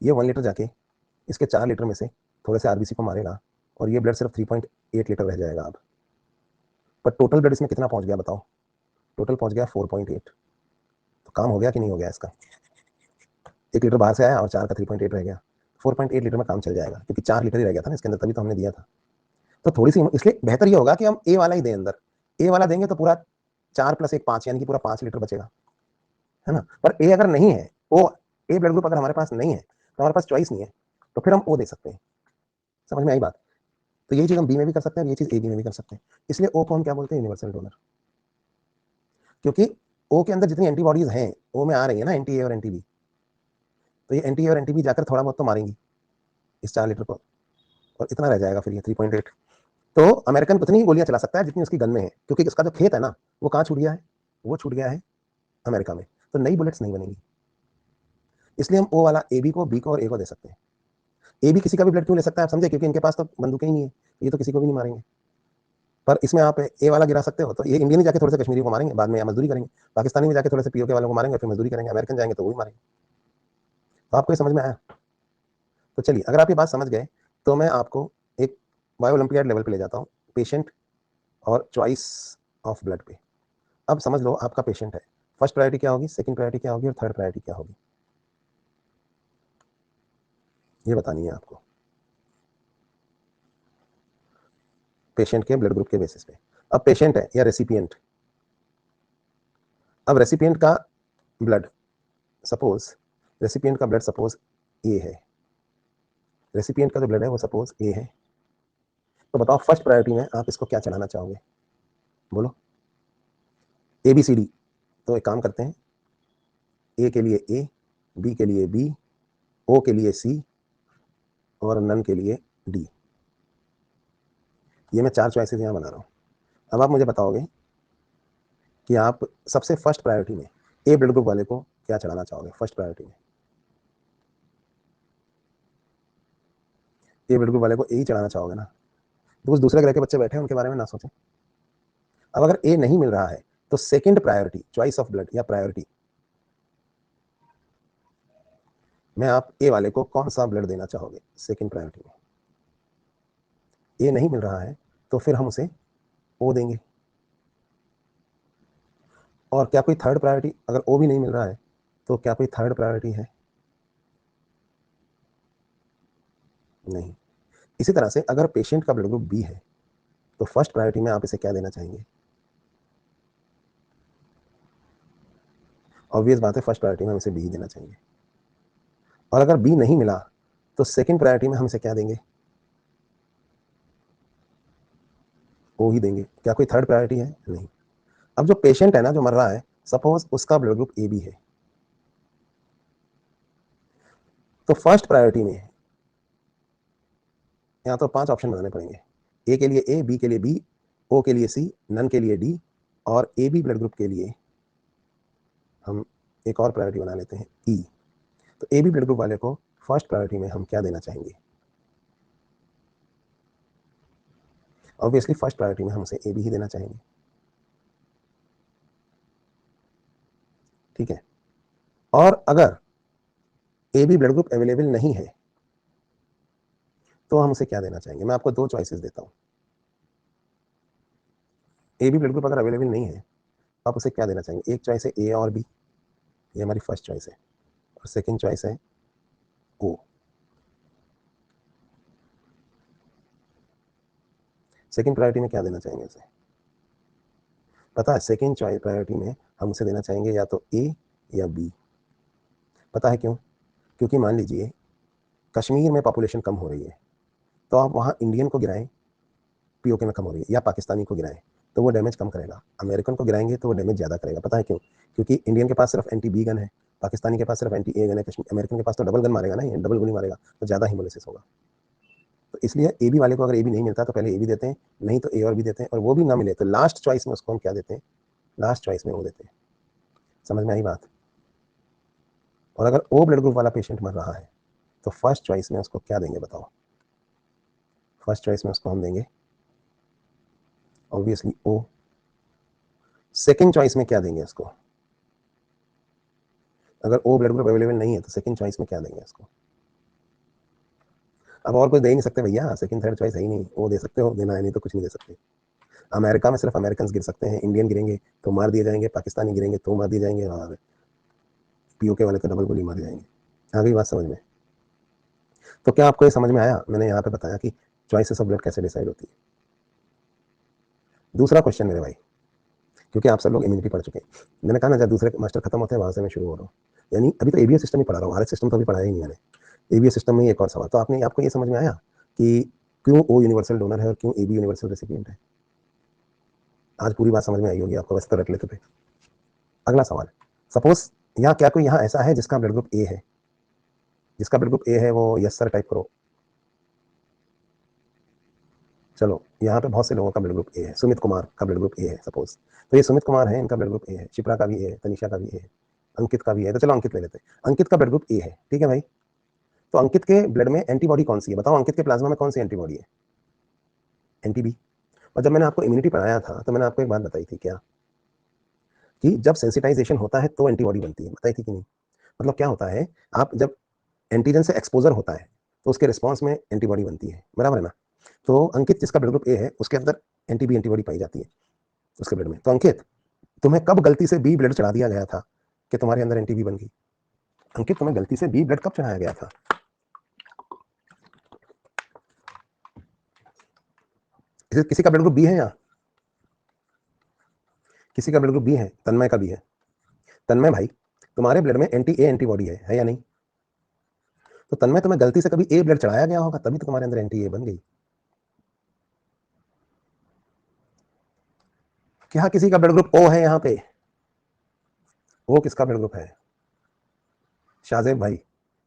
ये 1 लीटर जाके इसके 4 लीटर में से थोड़े से आरबीसी को मारेगा, और ये ब्लड सिर्फ 3.8 लीटर रह जाएगा अब। पर टोटल ब्लड इसमें कितना पहुंच गया बताओ? टोटल पहुंच गया 4.8। तो काम हो गया कि नहीं हो गया इसका? 1 लीटर बाहर से आया और 4 का 3.8 रह गया, 4.8 लीटर में काम चल जाएगा, क्योंकि 4 लीटर ही रह गया था ना इसके अंदर, तभी तो हमने दिया था। तो थोड़ी सी, इसलिए बेहतर ये होगा कि हम ए वाला ही दें अंदर, ए वाला देंगे तो पूरा 4 + 1 5, यानी कि पूरा 5 लीटर बचेगा, है ना। पर ए अगर नहीं है, ओ, ए ब्लड ग्रुप अगर हमारे पास नहीं है तो हमारे पास चॉइस नहीं है, तो फिर हम ओ दे सकते हैं। समझ में आई बात? तो यही चीज हम बी में भी कर सकते हैं, ये चीज ए बी में भी कर सकते हैं। इसलिए ओ को हम क्या बोलते हैं? Universal donor. क्योंकि ओ के अंदर जितनी एंटीबॉडीज हैं ओ में आ रही है ना, एंटी ए और एंटी बी, तो ये एंटी ए और एंटी बी जाकर थोड़ा बहुत तो मारेंगी इस 4 लीटर को, और इतना रह जाएगा फिर ये 3.8। तो अमेरिकन उतनी ही गोलियां चला सकता है जितनी उसकी गन में है, क्योंकि इसका जो खेत है ना वो कहाँ छूट गया है? वो छूट गया है अमेरिका में, तो नई बुलेट्स नहीं बनेंगी। इसलिए हम ओ वाला ए बी को, बी को और ए को दे सकते हैं। ए बी किसी का भी ब्लड क्यों ले सकता है आप समझे? क्योंकि इनके पास तो बंदूकें ही नहीं है, ये तो किसी को भी नहीं मारेंगे। पर इसमें आप ए वाला गिरा सकते हो, तो ये इंडियन ही जाके थोड़े से कश्मीरी को मारेंगे बाद में, या मजदूरी करेंगे, पाकिस्तानी में जाके थोड़े से पीओके वालों को मारेंगे, फिर मजदूरी करेंगे, अमेरिकन जाएंगे तो वो भी मारेंगे। तो आपको ये समझ में आया? तो चलिए, अगर आप ये बात समझ गए तो मैं आपको एक बायो ओलंपियाड लेवल पे ले जाता हूँ, पेशेंट और चॉइस ऑफ ब्लड पे। अब समझ लो आपका पेशेंट है, फर्स्ट प्रायोरिटी क्या होगी, सेकंड प्रायोरिटी क्या होगी और थर्ड प्रायोरिटी क्या होगी, ये बतानी है आपको पेशेंट के ब्लड ग्रुप के बेसिस पे। अब पेशेंट है या रेसिपिएंट, अब रेसिपिएंट का ब्लड सपोज, रेसिपिएंट का ब्लड सपोज ए है, रेसिपिएंट का जो ब्लड है वो सपोज ए है, तो बताओ फर्स्ट प्रायोरिटी में आप इसको क्या चढ़ाना चाहोगे, बोलो। ए बी सी डी, तो एक काम करते हैं, ए के लिए ए, बी के लिए बी, ओ के लिए सी और नन के लिए डी। ये मैं 4 चॉइसेस यहाँ बना रहा हूँ। अब आप मुझे बताओगे कि आप सबसे फर्स्ट प्रायोरिटी में ए ब्लड ग्रुप वाले को क्या चढ़ाना चाहोगे, फर्स्ट प्रायोरिटी में ए ब्लड ग्रुप वाले को ए ही चढ़ाना चाहोगे ना, तो कुछ दूसरे ग्रह के बच्चे बैठे हैं उनके बारे में ना सोचें। अब अगर ए नहीं मिल रहा है तो second priority, choice of blood या प्रायोरिटी में आप ए वाले को कौन सा ब्लड देना चाहोगे, सेकंड प्रायोरिटी में ए नहीं मिल रहा है तो फिर हम उसे ओ देंगे। और क्या कोई थर्ड प्रायोरिटी, अगर ओ भी नहीं मिल रहा है तो क्या कोई थर्ड प्रायोरिटी है, नहीं। इसी तरह से अगर पेशेंट का ब्लड ग्रुप बी है तो फर्स्ट प्रायोरिटी में आप इसे क्या देना चाहेंगे, ऑब्वियस बात है फर्स्ट प्रायोरिटी में हम इसे बी देना चाहेंगे। और अगर बी नहीं मिला तो सेकंड प्रायोरिटी में हम इसे क्या देंगे, ओ ही देंगे। क्या कोई थर्ड प्रायोरिटी है, नहीं। अब जो पेशेंट है ना, जो मर रहा है, सपोज उसका ब्लड ग्रुप ए बी है, तो फर्स्ट प्रायोरिटी में यहाँ तो 5 ऑप्शन बनाने पड़ेंगे, ए के लिए ए, बी के लिए बी, ओ के लिए सी, नन के लिए डी और ए बी ब्लड ग्रुप के लिए हम एक और प्रायोरिटी बना लेते हैं ई। तो ए बी ब्लड ग्रुप वाले को फर्स्ट प्रायोरिटी में हम क्या देना चाहेंगे, ऑब्वियसली फर्स्ट प्रायोरिटी में हम उसे ए बी ही देना चाहेंगे, ठीक है। और अगर A B blood group available नहीं है तो हम उसे क्या देना चाहेंगे, मैं आपको 2 चॉइसेस देता हूँ। ए बी ब्लड ग्रुप अगर अवेलेबल नहीं है तो आप उसे क्या देना चाहेंगे, एक चॉइस है ए और बी, ये हमारी फर्स्ट चॉइस है, और सेकंड चॉइस है ओ। सेकंड प्रायोरिटी में क्या देना चाहेंगे उसे, पता है सेकंड चॉइस प्रायोरिटी में हम उसे देना चाहेंगे या तो ए या बी। पता है क्यों, क्योंकि मान लीजिए कश्मीर में पॉपुलेशन कम हो रही है, तो आप वहाँ इंडियन को गिराएं, पीओके में कम हो रही है, या पाकिस्तानी को गिराएं तो वो डैमेज कम करेगा, अमेरिकन को गिराएंगे तो वो डैमेज ज़्यादा करेगा। पता है क्यों, क्योंकि इंडियन के पास सिर्फ एंटी बी गन है, पाकिस्तानी के पास सिर्फ एंटी ए गन है, अमेरिकन के पास तो डबल गन मारेगा ना, ये डबल गोली मारेगा, तो ज़्यादा हिमोलिसिस होगा। तो इसलिए ए बी वाले को अगर ए बी नहीं मिलता तो पहले ए बी देते हैं, नहीं तो ए और बी देते हैं, और वो भी ना मिले तो लास्ट चॉइस में उसको हम क्या देते हैं, लास्ट चॉइस में वो देते हैं। समझ में आई बात। और अगर ओ ब्लड ग्रुप वाला पेशेंट मर रहा है तो फर्स्ट चॉइस में उसको क्या देंगे बताओ, फर्स्ट चॉइस में उसको हम देंगे ऑब्वियसली ओ। सेकंड चॉइस में क्या देंगे उसको, अगर ओ ब्लड ग्रुप अवेलेबल नहीं है तो सेकंड चॉइस में क्या देंगे उसको, अब और कुछ दे ही नहीं सकते भैया, सेकंड थर्ड चॉइस है ही नहीं, वो दे सकते हो, देना है नहीं तो कुछ नहीं दे सकते। अमेरिका में सिर्फ अमेरिकन गिर सकते हैं, इंडियन गिरेंगे तो मार दिए जाएंगे, पाकिस्तानी गिरेंगे तो मार दिए जाएंगे, और पीओके वाले तो डबल गोली मार जाएंगे। आ गई बात समझ में। तो क्या आपको ये समझ में आया, मैंने यहाँ पे बताया कि चॉइसेस ऑफ ब्लड कैसे डिसाइड होती है। दूसरा क्वेश्चन मेरे भाई, क्योंकि आप सब लोग इम्यूनिटी पढ़ चुके हैं, मैंने कहा ना जब दूसरे मास्टर खत्म होते हैं वहां से मैं शुरू हो रहा हूँ, यानी अभी तो एबीएस सिस्टम ही पढ़ा रहा हूँ, आरएच सिस्टम तो अभी पढ़ाया ही नहीं मैंने, एबीएस सिस्टम में ही एक और सवाल। तो आपने आपको ये समझ में आया कि क्यों ओ यूनिवर्सल डोनर है और क्यों ए बी यूनिवर्सल रेसिपिएंट है, आज पूरी बात समझ में आई होगी आपको, वैसे तो रट लेते थे। अगला सवाल, सपोज यहाँ क्या कोई यहाँ ऐसा है जिसका ब्लड ग्रुप ए है, जिसका ब्लड ग्रुप ए है वो यस सर टाइप करो। चलो यहाँ पे बहुत से लोगों का ब्लड ग्रुप ए है, सुमित कुमार का ब्लड ग्रुप ए है सपोज, तो ये सुमित कुमार है, इनका ब्लड ग्रुप ए है, शिप्रा का भी ए है, तनिषा का भी ए है, अंकित का भी है, तो चलो अंकित ले लेते हैं, अंकित का ब्लड ग्रुप ए है, ठीक है भाई। तो अंकित के ब्लड में एंटीबॉडी कौन सी है बताओ, अंकित के प्लाज्मा में कौन सी एंटीबॉडी है, एंटी बी। और जब मैंने आपको इम्यूनिटी पढ़ाया था तो मैंने आपको एक बात बताई थी क्या, कि जब सेंसिटाइजेशन होता है तो एंटीबॉडी बनती है, बताई थी कि नहीं? मतलब क्या होता है, आप जब एंटीजन से एक्सपोजर होता है तो उसके रिस्पॉन्स में एंटीबॉडी बनती है, बराबर है ना? तो अंकित जिसका ब्लड ग्रुप ए है उसके अंदर एंटीबॉडी पाई जाती है उसके ब्लड में। तो अंकित, तुम्हें कब गलती से बी ब्लड चढ़ा दिया गया था कि तुम्हारे अंदर एंटीबी बन गई? अंकित, तुम्हें गलती से बी ब्लड कब चढ़ाया गया था? किसी का ब्लड ग्रुप बी है यहाँ? किसी का ब्लड ग्रुप बी है? तन्मय का बी है। तन्मय भाई, तुम्हारे ब्लड में एंटी ए एंटीबॉडी है या नहीं? तो तन्मय, तुम्हें गलती से कभी ए ब्लड चढ़ाया गया होगा, तभी तो तुम्हारे अंदर एंटी ए बन गई। क्या किसी का ब्लड ग्रुप ओ है यहाँ पे? ओ किसका ब्लड ग्रुप है? शाहजेब भाई,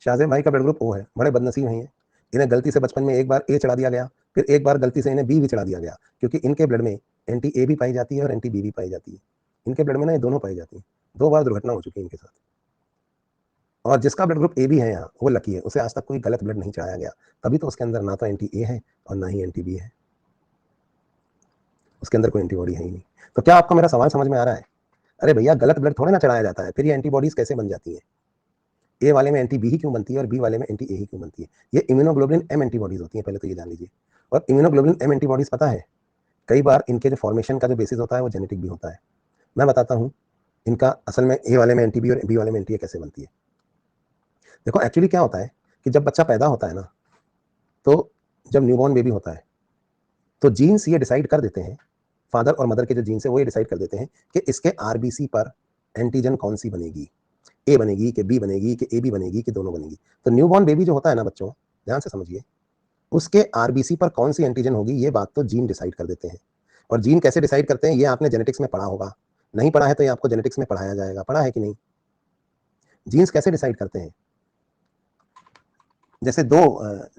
शाहजेब भाई का ब्लड ग्रुप ओ है। बड़े बदनसीब हैं ये, इन्हें गलती से बचपन में एक बार ए चढ़ा दिया गया, फिर एक बार गलती से इन्हें बी भी चढ़ा दिया गया, क्योंकि इनके ब्लड में एंटी ए भी पाई जाती है और एंटी बी भी पाई जाती है। इनके ब्लड में ना ये दोनों पाई जाती है। 2 बार दुर्घटना हो चुकी है इनके साथ। और जिसका ब्लड ग्रुप ए भी है यहाँ, वो लकी है, उसे आज तक कोई गलत ब्लड नहीं चढ़ाया गया, तभी तो उसके अंदर ना तो एंटी ए है और ना ही एंटी बी है, उसके अंदर कोई एंटीबॉडी है ही नहीं। तो क्या आपको मेरा सवाल समझ में आ रहा है? अरे भैया, गलत ब्लड थोड़े ना चढ़ाया जाता है, फिर ये एंटीबॉडीज कैसे बन जाती है? ए वाले में एंटी बी ही क्यों बनती है और बी वाले में एंटी ए ही क्यों बनती है? ये इम्यूनोग्लोबुलिन एम एंटीबॉडीज होती है, पहले तो ये जान लीजिए। और इम्यूनोग्लोबुलिन एम एंटीबॉडीज पता है, कई बार इनके जो फॉर्मेशन का जो बेसिस होता है वो जेनेटिक भी होता है। मैं बताता हूँ इनका असल में ए वाले में एंटी बी और बी वाले में एंटी ए कैसे बनती है। देखो एक्चुअली क्या होता है कि जब बच्चा पैदा होता है ना, तो जब न्यूबॉर्न बेबी होता है तो जीन्स ये डिसाइड कर देते हैं, फादर और मदर के जो जीन्स है वो ये डिसाइड कर देते हैं कि इसके आरबीसी पर एंटीजन कौन सी बनेगी, ए बनेगी कि बी बनेगी कि ए बी बनेगी कि दोनों बनेगी। तो न्यूबॉर्न बेबी जो होता है ना बच्चों, ध्यान से समझिए, उसके आरबीसी पर कौन सी एंटीजन होगी ये बात तो जीन डिसाइड कर देते हैं। और जीन कैसे डिसाइड करते हैं ये आपने जेनेटिक्स में पढ़ा होगा, नहीं पढ़ा है तो ये आपको जेनेटिक्स में पढ़ाया जाएगा, पढ़ा है कि नहीं? जीन्स कैसे डिसाइड करते हैं? जैसे दो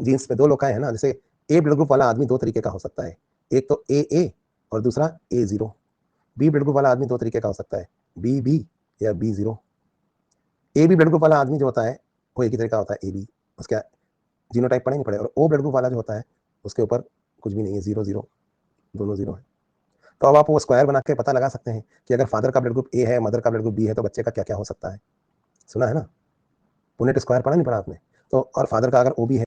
जीन्स पे दो लोग है ना, जैसे ए ब्लड ग्रुप वाला आदमी दो तरीके का हो सकता है, एक तो ए और दूसरा A0। बी ब्लड ग्रुप वाला आदमी दो तरीके का हो सकता है, बी या B0। ए बी ब्लड ग्रुप वाला आदमी जो होता है वो एक ही तरह का होता है, AB, उसका जीनोटाइप पढ़े नहीं पड़े। और ओ ब्लड ग्रुप वाला जो होता है उसके ऊपर कुछ भी नहीं है, 0 0, दोनों 0 है। तो अब आप वो स्क्वायर बना के पता लगा सकते हैं कि अगर फादर का ब्लड ग्रुप ए है, मदर का ब्लड ग्रुप बी है, तो बच्चे का क्या क्या हो सकता है। सुना है ना? पुनेट स्क्वायर पढ़ा नहीं पढ़ा आपने? तो और फादर का अगर ओ बी है,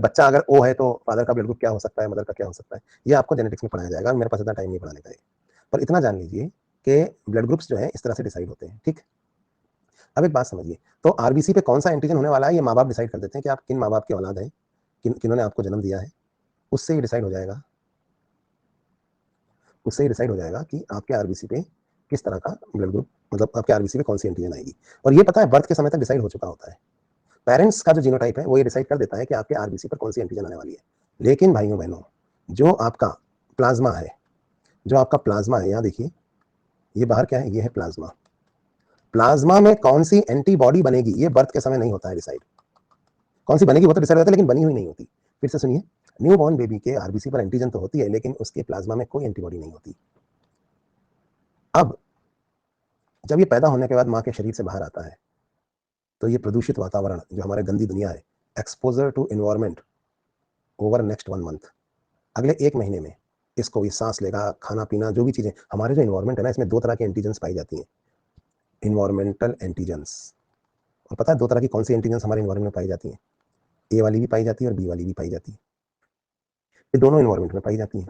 बच्चा अगर ओ है तो फादर का ब्लड ग्रुप क्या हो सकता है, मदर का क्या हो सकता है, ये आपको जेनेटिक्स में पढ़ाया जाएगा। मेरे पास इतना टाइम नहीं पढ़ाने का। पर इतना जान लीजिए कि ब्लड ग्रुप्स जो है इस तरह से डिसाइड होते हैं, ठीक। अब एक बात समझिए, तो आरबीसी पे कौन सा एंटीजन होने वाला है ये माँ बाप डिसाइड कर देते हैं कि आप किन माँ बाप की औलाद हैं, किन्होंने आपको जन्म दिया है, उससे ही डिसाइड हो जाएगा, उससे ही डिसाइड हो जाएगा कि आपके आरबीसी पे किस तरह का ब्लड ग्रुप, मतलब आपके आरबीसी पे कौन सी एंटीजन आएगी। और ये पता है बर्थ के समय तक डिसाइड हो चुका होता है। पेरेंट्स का जो जीनोटाइप है वो ये डिसाइड कर देता है कि आपके आरबीसी पर कौन सी एंटीजन आने वाली है। लेकिन भाइयों बहनों, जो आपका प्लाज्मा है, जो आपका प्लाज्मा है, यहाँ देखिए, ये बाहर क्या है, ये है प्लाज्मा। प्लाज्मा में कौन सी एंटीबॉडी बनेगी ये बर्थ के समय नहीं होता है डिसाइड। कौन सी बनेगी वो तो डिसाइड होता है, लेकिन बनी हुई नहीं होती। फिर से सुनिए, न्यूबॉर्न बेबी के आरबीसी पर एंटीजन तो होती है, लेकिन उसके प्लाज्मा में कोई एंटीबॉडी नहीं होती। अब जब ये पैदा होने के बाद माँ के शरीर से बाहर आता है, तो ये प्रदूषित वातावरण जो हमारे गंदी दुनिया है, exposure to environment over next 1 month, अगले 1 महीने में इसको ये सांस लेगा, खाना पीना जो भी चीजें, हमारे जो इन्वायरमेंट है ना, इसमें 2 तरह के एंटीजेंस पाई जाती हैं, इन्वायरमेंटल एंटीजेंस। और पता है 2 तरह की कौन सी एंटीजेंस हमारे इन्वायरमेंट में पाई जाती है? ए वाली भी पाई जाती है और बी वाली भी पाई जाती है, ये दोनों इन्वायरमेंट में पाई जाती है।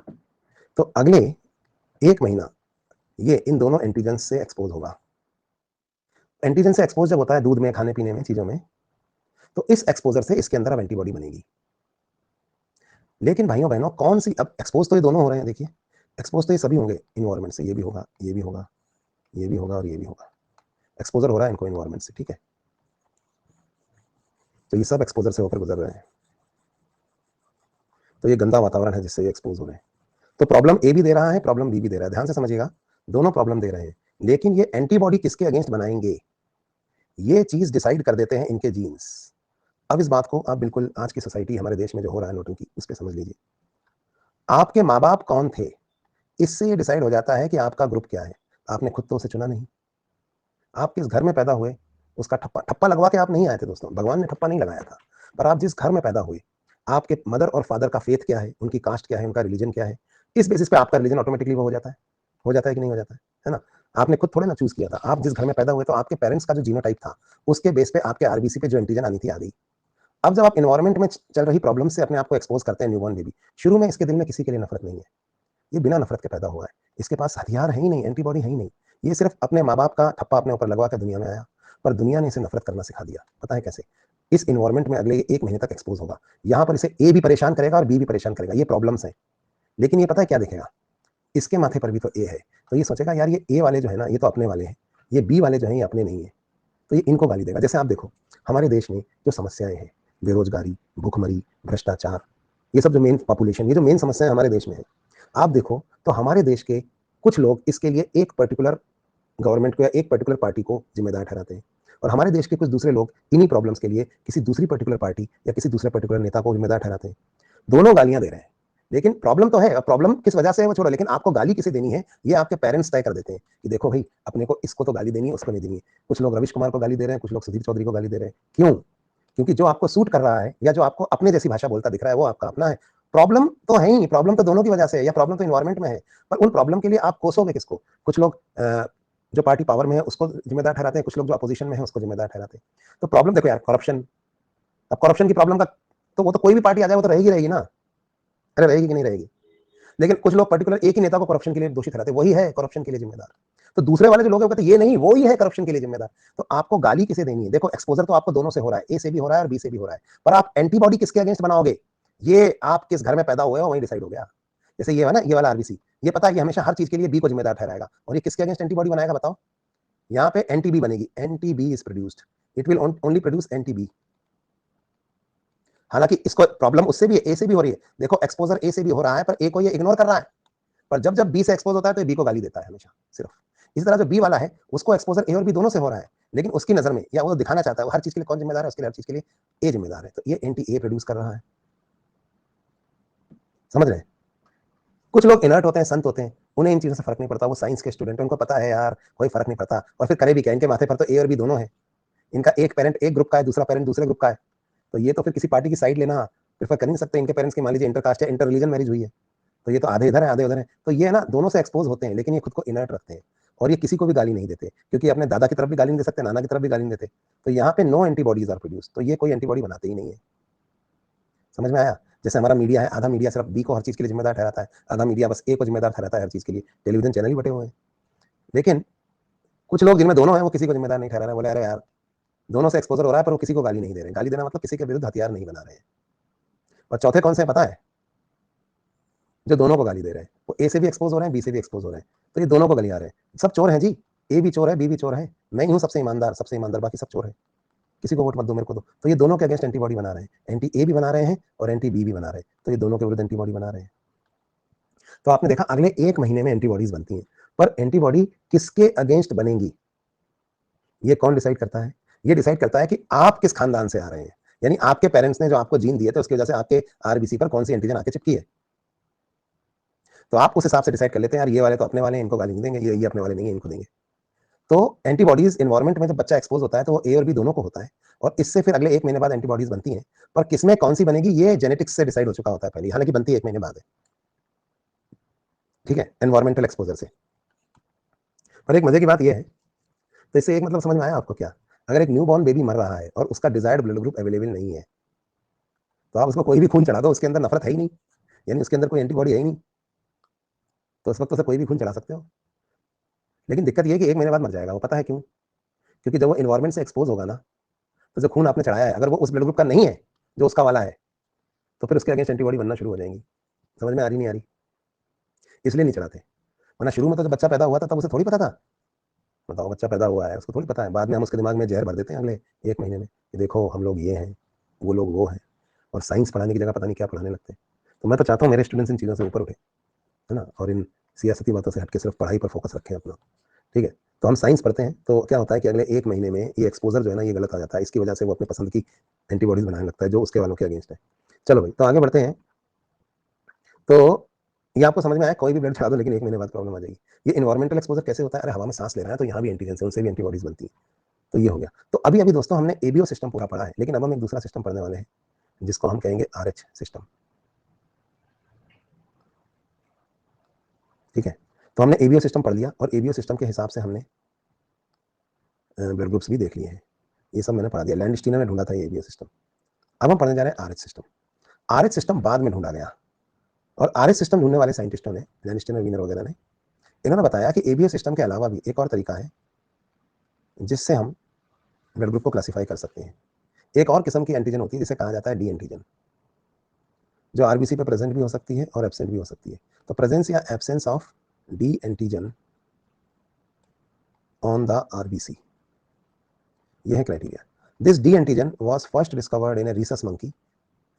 तो अगले 1 महीना ये इन दोनों एंटीजेंस से एक्सपोज होगा। एंटीजन से एक्सपोज जब होता है दूध में, खाने पीने में, चीजों में, तो इस एक्सपोजर से इसके अंदर अब एंटीबॉडी बनेगी। लेकिन भाइयों बहनों, कौन सी, अब एक्सपोज तो ये दोनों हो रहे हैं, देखिए एक्सपोज तो ये सभी होंगे इन्वायरमेंट से, ये भी होगा, ये भी होगा, ये भी होगा और ये भी होगा, एक्सपोजर हो रहा है इनको इन्वायरमेंट से, ठीक है। तो ये सब एक्सपोजर से होकर गुजर रहे हैं, तो ये गंदा वातावरण है जिससे ये एक्सपोज हो रहे हैं। तो प्रॉब्लम ए भी दे रहा है, प्रॉब्लम बी भी दे रहा है, ध्यान से समझिएगा, दोनों प्रॉब्लम दे रहे हैं, लेकिन ये एंटीबॉडी किसके अगेंस्ट बनाएंगे ये चीज डिसाइड कर देते हैं इनके जीन्स। अब इस बात को आप बिल्कुल आज की सोसाइटी, हमारे देश में जो हो रहा है नोटंकी, उस पर समझ लीजिए। आपके माँ बाप कौन थे, इससे ये डिसाइड हो जाता है कि आपका ग्रुप क्या है। आपने खुद तो उसे चुना नहीं, आप किस घर में पैदा हुए उसका ठप्पा ठप्पा लगवा के आप नहीं आए थे दोस्तों, भगवान ने ठप्पा नहीं लगाया था, पर आप जिस घर में पैदा हुए आपके मदर और फादर का फेथ क्या है, उनकी कास्ट क्या है, उनका रिलीजन क्या है, इस बेसिस पे आपका रिलीजन ऑटोमेटिकली वो हो जाता है कि नहीं हो जाता है ना। आपने खुद थोड़े ना चूज किया था, आप जिस घर में पैदा हुए तो आपके पेरेंट्स का जो जीनोटाइप था उसके बेस पे आपके आरबीसी पे जो एंटीजन आनी थी आ गई। अब जब आप इन्वायरमेंट में चल रही प्रॉब्लम से अपने आप को एक्सपोज करते हैं न्यूबॉर्न बेबी, शुरू में इसके दिल में किसी के लिए नफरत नहीं है, ये बिना नफरत के पैदा हुआ है, इसके पास हथियार है ही नहीं, एंटीबॉडी है ही नहीं, ये सिर्फ अपने माँ बाप का ठप्पा अपने ऊपर लगवा कर दुनिया में आया, पर दुनिया ने इसे नफरत करना सिखा दिया। पता है कैसे? इस इन्वायरमेंट में अगले 1 महीने तक एक्सपोज होगा, यहाँ पर इसे ए भी परेशान करेगा और बी भी परेशान करेगा, ये प्रॉब्लम्स है। लेकिन ये पता है क्या दिखेगा, इसके माथे पर भी तो ए है, तो ये सोचेगा यार ये ए वाले जो है ना ये तो अपने वाले हैं, ये बी वाले जो हैं ये अपने नहीं है, तो ये इनको गाली देगा। जैसे आप देखो हमारे देश में जो समस्याएं हैं, बेरोजगारी, भूखमरी, भ्रष्टाचार, ये सब जो मेन पॉपुलेशन, ये जो मेन समस्याएं हमारे देश में है, आप देखो तो हमारे देश के कुछ लोग इसके लिए एक पर्टिकुलर गवर्नमेंट को या एक पर्टिकुलर पार्टी को जिम्मेदार ठहराते हैं, और हमारे देश के कुछ दूसरे लोग इन्हीं प्रॉब्लम्स के लिए किसी दूसरी पर्टिकुलर पार्टी या किसी दूसरे पर्टिकुलर नेता को जिम्मेदार ठहराते हैं। दोनों गालियां दे रहे हैं, लेकिन प्रॉब्लम तो है, और प्रॉब्लम किस वजह से है वो छोड़ो, लेकिन आपको गाली किसे देनी है ये आपके पेरेंट्स तय कर देते हैं कि देखो भाई अपने को इसको तो गाली देनी है, उसको नहीं देनी है। कुछ लोग रविश कुमार को गाली दे रहे हैं, कुछ लोग सुधीर चौधरी को गाली दे रहे हैं। क्यों? क्योंकि जो आपको सूट कर रहा है या जो आपको अपने जैसी भाषा बोलता दिख रहा है वो आपका अपना है। प्रॉब्लम तो है ही, प्रॉब्लम तो दोनों की वजह से है, या प्रॉब्लम तो इन्वायरमेंट में है, पर उन प्रॉब्लम के लिए आप कोसोगे किसको? कुछ लोग जो पार्टी पावर में है उसको जिम्मेदार ठहराते हैं, कुछ लोग जो अपोजिशन में है उसको जिम्मेदार ठहराते हैं। तो प्रॉब्लम देखो यार, करप्शन, अब करप्शन की प्रॉब्लम का तो वो तो कोई भी पार्टी आ जाए वो तो रहेगी ना, अरे रहेगी कि नहीं रहेगी। लेकिन कुछ लोग पर्टिकुलर एक ही नेता को करप्शन के लिए दोषी ठहराते, वही है करप्शन के लिए जिम्मेदार। तो दूसरे वाले जो लोग हैं कहते ये नहीं, वो ही है करप्शन के लिए जिम्मेदार। तो आपको गाली किसे देनी है? देखो एक्सपोजर तो आपको दोनों से हो रहा है, ए से भी हो रहा है और बी से भी हो रहा है, पर आप एंटीबॉडी किसके अगेंस्ट बनाओगे, ये आप किस घर में पैदा हुए हो वही डिसाइड हो गया। जैसे ये है ना, ये वाला आरबीसी, ये पता है कि हमेशा हर चीज के लिए बी को जिम्मेदार ठहराएगा, और ये किसके अगेंस्ट एंटीबॉडी बनाएगा बताओ? यहाँ पे एंटी बी बनेगी, anti B is produced, it will only produce anti B. हालांकि इसको प्रॉब्लम उससे भी है, ए से भी हो रही है। देखो एक्सपोजर ए से भी हो रहा है पर ए को ये इग्नोर कर रहा है, पर जब जब बी से एक्सपोज होता है तो बी को गाली देता है हमेशा सिर्फ। इसी तरह जो बी वाला है उसको एक्सपोजर ए और बी दोनों से हो रहा है, लेकिन उसकी नजर में या वो दिखाना चाहता है वो हर चीज के लिए कौन जिम्मेदार है, उसके लिए हर चीज के लिए ए जिम्मेदार है, तो ये एंटी ए प्रोड्यूस कर रहा है। समझ रहे हैं? कुछ लोग इनर्ट होते हैं, संत होते हैं, उन्हें इन चीजों से फर्क नहीं पड़ता, वो साइंस के स्टूडेंट है, उनको पता है यार कोई फर्क नहीं पड़ता, और फिर करे भी क्या, इनके माथे पर तो ए और बी दोनों है, इनका एक पेरेंट एक ग्रुप का है, दूसरा पेरेंट दूसरे ग्रुप का है, तो ये तो फिर किसी पार्टी की साइड लेना प्रेफर कर नहीं सकते। इनके पेरेंट्स की मान लीजिए इंटरकास्ट है, इंटर रिलीजन मैरिज हुई है, तो ये तो आधे इधर है आधे उधर है, तो ये ना दोनों से एक्सपोज होते हैं, लेकिन ये खुद को इनर्ट रखते हैं, और ये किसी को भी गाली नहीं देते, क्योंकि अपने दादा की तरफ भी गाली नहीं दे सकते, नाना की तरफ भी गाली नहीं देते, तो यहाँ पे नो एंटीबॉडीज आर प्रोड्यूस, तो ये कोई एंटीबॉडी बनाते ही नहीं है। समझ में आया? जैसे हमारा मीडिया है, आधा मीडिया सिर्फ बी को हर चीज के लिए जिम्मेदार ठहराता है, आधा मीडिया बस ए को जिम्मेदार ठहराता है हर चीज के लिए, टेलीविजन चैनल ही बटे हुए हैं। लेकिन कुछ लोग जिनमें दोनों है वो किसी को जिम्मेदार नहीं ठहरा रहे, बोले अरे यार दोनों से एक्सपोजर हो रहा है पर वो किसी को गाली नहीं दे रहे, गाली देना मतलब किसी के विरुद्ध हथियार नहीं बना रहे हैं। और चौथे कौन से पता है? जो दोनों को गाली दे रहे हैं, वो ए से भी एक्सपोज हो रहे हैं, बी से भी एक्सपोज हो रहे हैं, तो ये दोनों को गाली आ रहे हैं। सब चोर हैं जी, ए भी चोर है, बी भी चोर है, मैं ही हूँ सबसे ईमानदार, बाकी सब चोर है, किसी को वोट मत दो मेरे को दो। तो ये दोनों के अगेंस्ट एंटीबॉडी बना रहे हैं, एंटी ए भी बना रहे हैं और एंटी बी भी बना रहे हैं, तो ये दोनों के विरुद्ध एंटीबॉडी बना रहे हैं। तो आपने देखा अगले 1 महीने में एंटीबॉडीज बनती हैं, पर एंटीबॉडी किसके अगेंस्ट बनेंगी ये कौन डिसाइड करता है? ये डिसाइड करता है कि आप किस खानदान से आ रहे हैं, यानी आपके पेरेंट्स ने जो आपको जीन दिए थे उसकी वजह से आपके आरबीसी पर कौन सी एंटीजन आके चिपकी है। तो आप उस हिसाब से डिसाइड कर लेते हैं यार ये वाले तो अपने वाले हैं, इनको गाली नहीं देंगे, ये अपने वाले नहीं है, इनको देंगे। तो एंटीबॉडीज इन्वायरमेंट में जब बच्चा एक्सपोज होता है तो वो ए और बी दोनों को होता है, और इससे फिर अगले 1 महीने बाद एंटीबॉडीज बनती हैं, पर किसमें कौन सी बनेगी ये जेनेटिक्स से डिसाइड हो चुका होता है पहले, हालांकि बनती है 1 महीने बाद है, ठीक है, एनवायरमेंटल एक्सपोजर से। पर एक मजे की बात यह है, तो इससे एक मतलब समझ में आया आपको क्या? अगर एक न्यू बॉर्न बेबी मर रहा है और उसका डिजायर्ड ब्लड ग्रुप अवेलेबल नहीं है, तो आप उसको कोई भी खून चढ़ा दो, उसके अंदर नफरत है ही नहीं, यानी उसके अंदर कोई एंटीबॉडी है ही नहीं, तो उस वक्त उसे कोई भी खून चढ़ा सकते हो। लेकिन दिक्कत यह है कि 1 महीने बाद मर जाएगा वो, पता है क्यों? क्योंकि जब वो इन्वायरमेंट से एक्सपोज होगा ना, तो जो खून आपने चढ़ाया है अगर वो उस ब्लड ग्रुप का नहीं है जो उसका वाला है, तो फिर उसके अगेंस्ट एंटीबॉडी बनना शुरू हो जाएंगी। समझ में आ रही नहीं आ रही? इसलिए नहीं चढ़ाते, वरना शुरू में तो जब बच्चा पैदा हुआ था तब उसे थोड़ी पता था। बताओ, बच्चा पैदा हुआ है उसको थोड़ी पता है, बाद में हम उसके दिमाग में जहर भर देते हैं अगले 1 महीने में कि देखो हम लोग ये हैं, वो लोग वो हैं, और साइंस पढ़ाने की जगह पता नहीं क्या पढ़ाने लगते हैं। तो मैं तो चाहता हूँ मेरे स्टूडेंट्स इन चीज़ों से ऊपर उठे, है ना, और इन सियासती बातों से हट के सिर्फ पढ़ाई पर फोकस रखें अपना, ठीक है। तो हम साइंस पढ़ते हैं तो क्या होता है कि अगले 1 महीने में ये एक्सपोजर जो है ना ये गलत आ जाता है, इसकी वजह से वो अपने पसंद की एंटीबॉडीज बनाने लगता है जो उसके वालों के अगेंस्ट है। चलो भाई, तो आगे बढ़ते हैं। तो ये आपको समझ में आया, कोई भी ब्लड चढ़ा दो लेकिन 1 महीने बाद प्रॉब्लम आ जाएगी। ये इन्वायरमेंटल एक्सपोजर कैसे होता है? अरे हवा में सांस ले रहा है तो यहाँ भी एंटीजन से उनसे भी एंटीबॉडीज बनती है, तो ये हो गया। तो अभी अभी दोस्तों हमने एबीओ सिस्टम पूरा पढ़ा है, लेकिन अब हम एक दूसरा सिस्टम पढ़ने वाले हैं जिसको हम कहेंगे RH सिस्टम। ठीक है, तो हमने ABO सिस्टम पढ़ लिया और ABO सिस्टम के हिसाब से हमने ब्लड ग्रुप्स भी देख लिए हैं। ये सब मैंने पढ़ा दिया, लैंडस्टीनर ने ढूंढा था ये ABO सिस्टम। अब हम पढ़ने जा रहे हैं RH सिस्टम। RH सिस्टम बाद में ढूंढा गया और RH सिस्टम ढूंढने वाले साइंटिस्टों ने, लैंडस्टीनर, वीनर वगैरह ने, इन्होंने बताया कि ABO सिस्टम के अलावा भी एक और तरीका है जिससे हम ब्लड ग्रुप को क्लासिफाई कर सकते हैं। एक और किस्म की एंटीजन होती है जिसे कहा जाता है डी एंटीजन, जो आरबीसी पे प्रेजेंट भी हो सकती है और एब्सेंट भी हो सकती है। तो प्रेजेंस या absence of D antigen on the RBC, यह है criteria. This D antigen was first discovered in a rhesus monkey,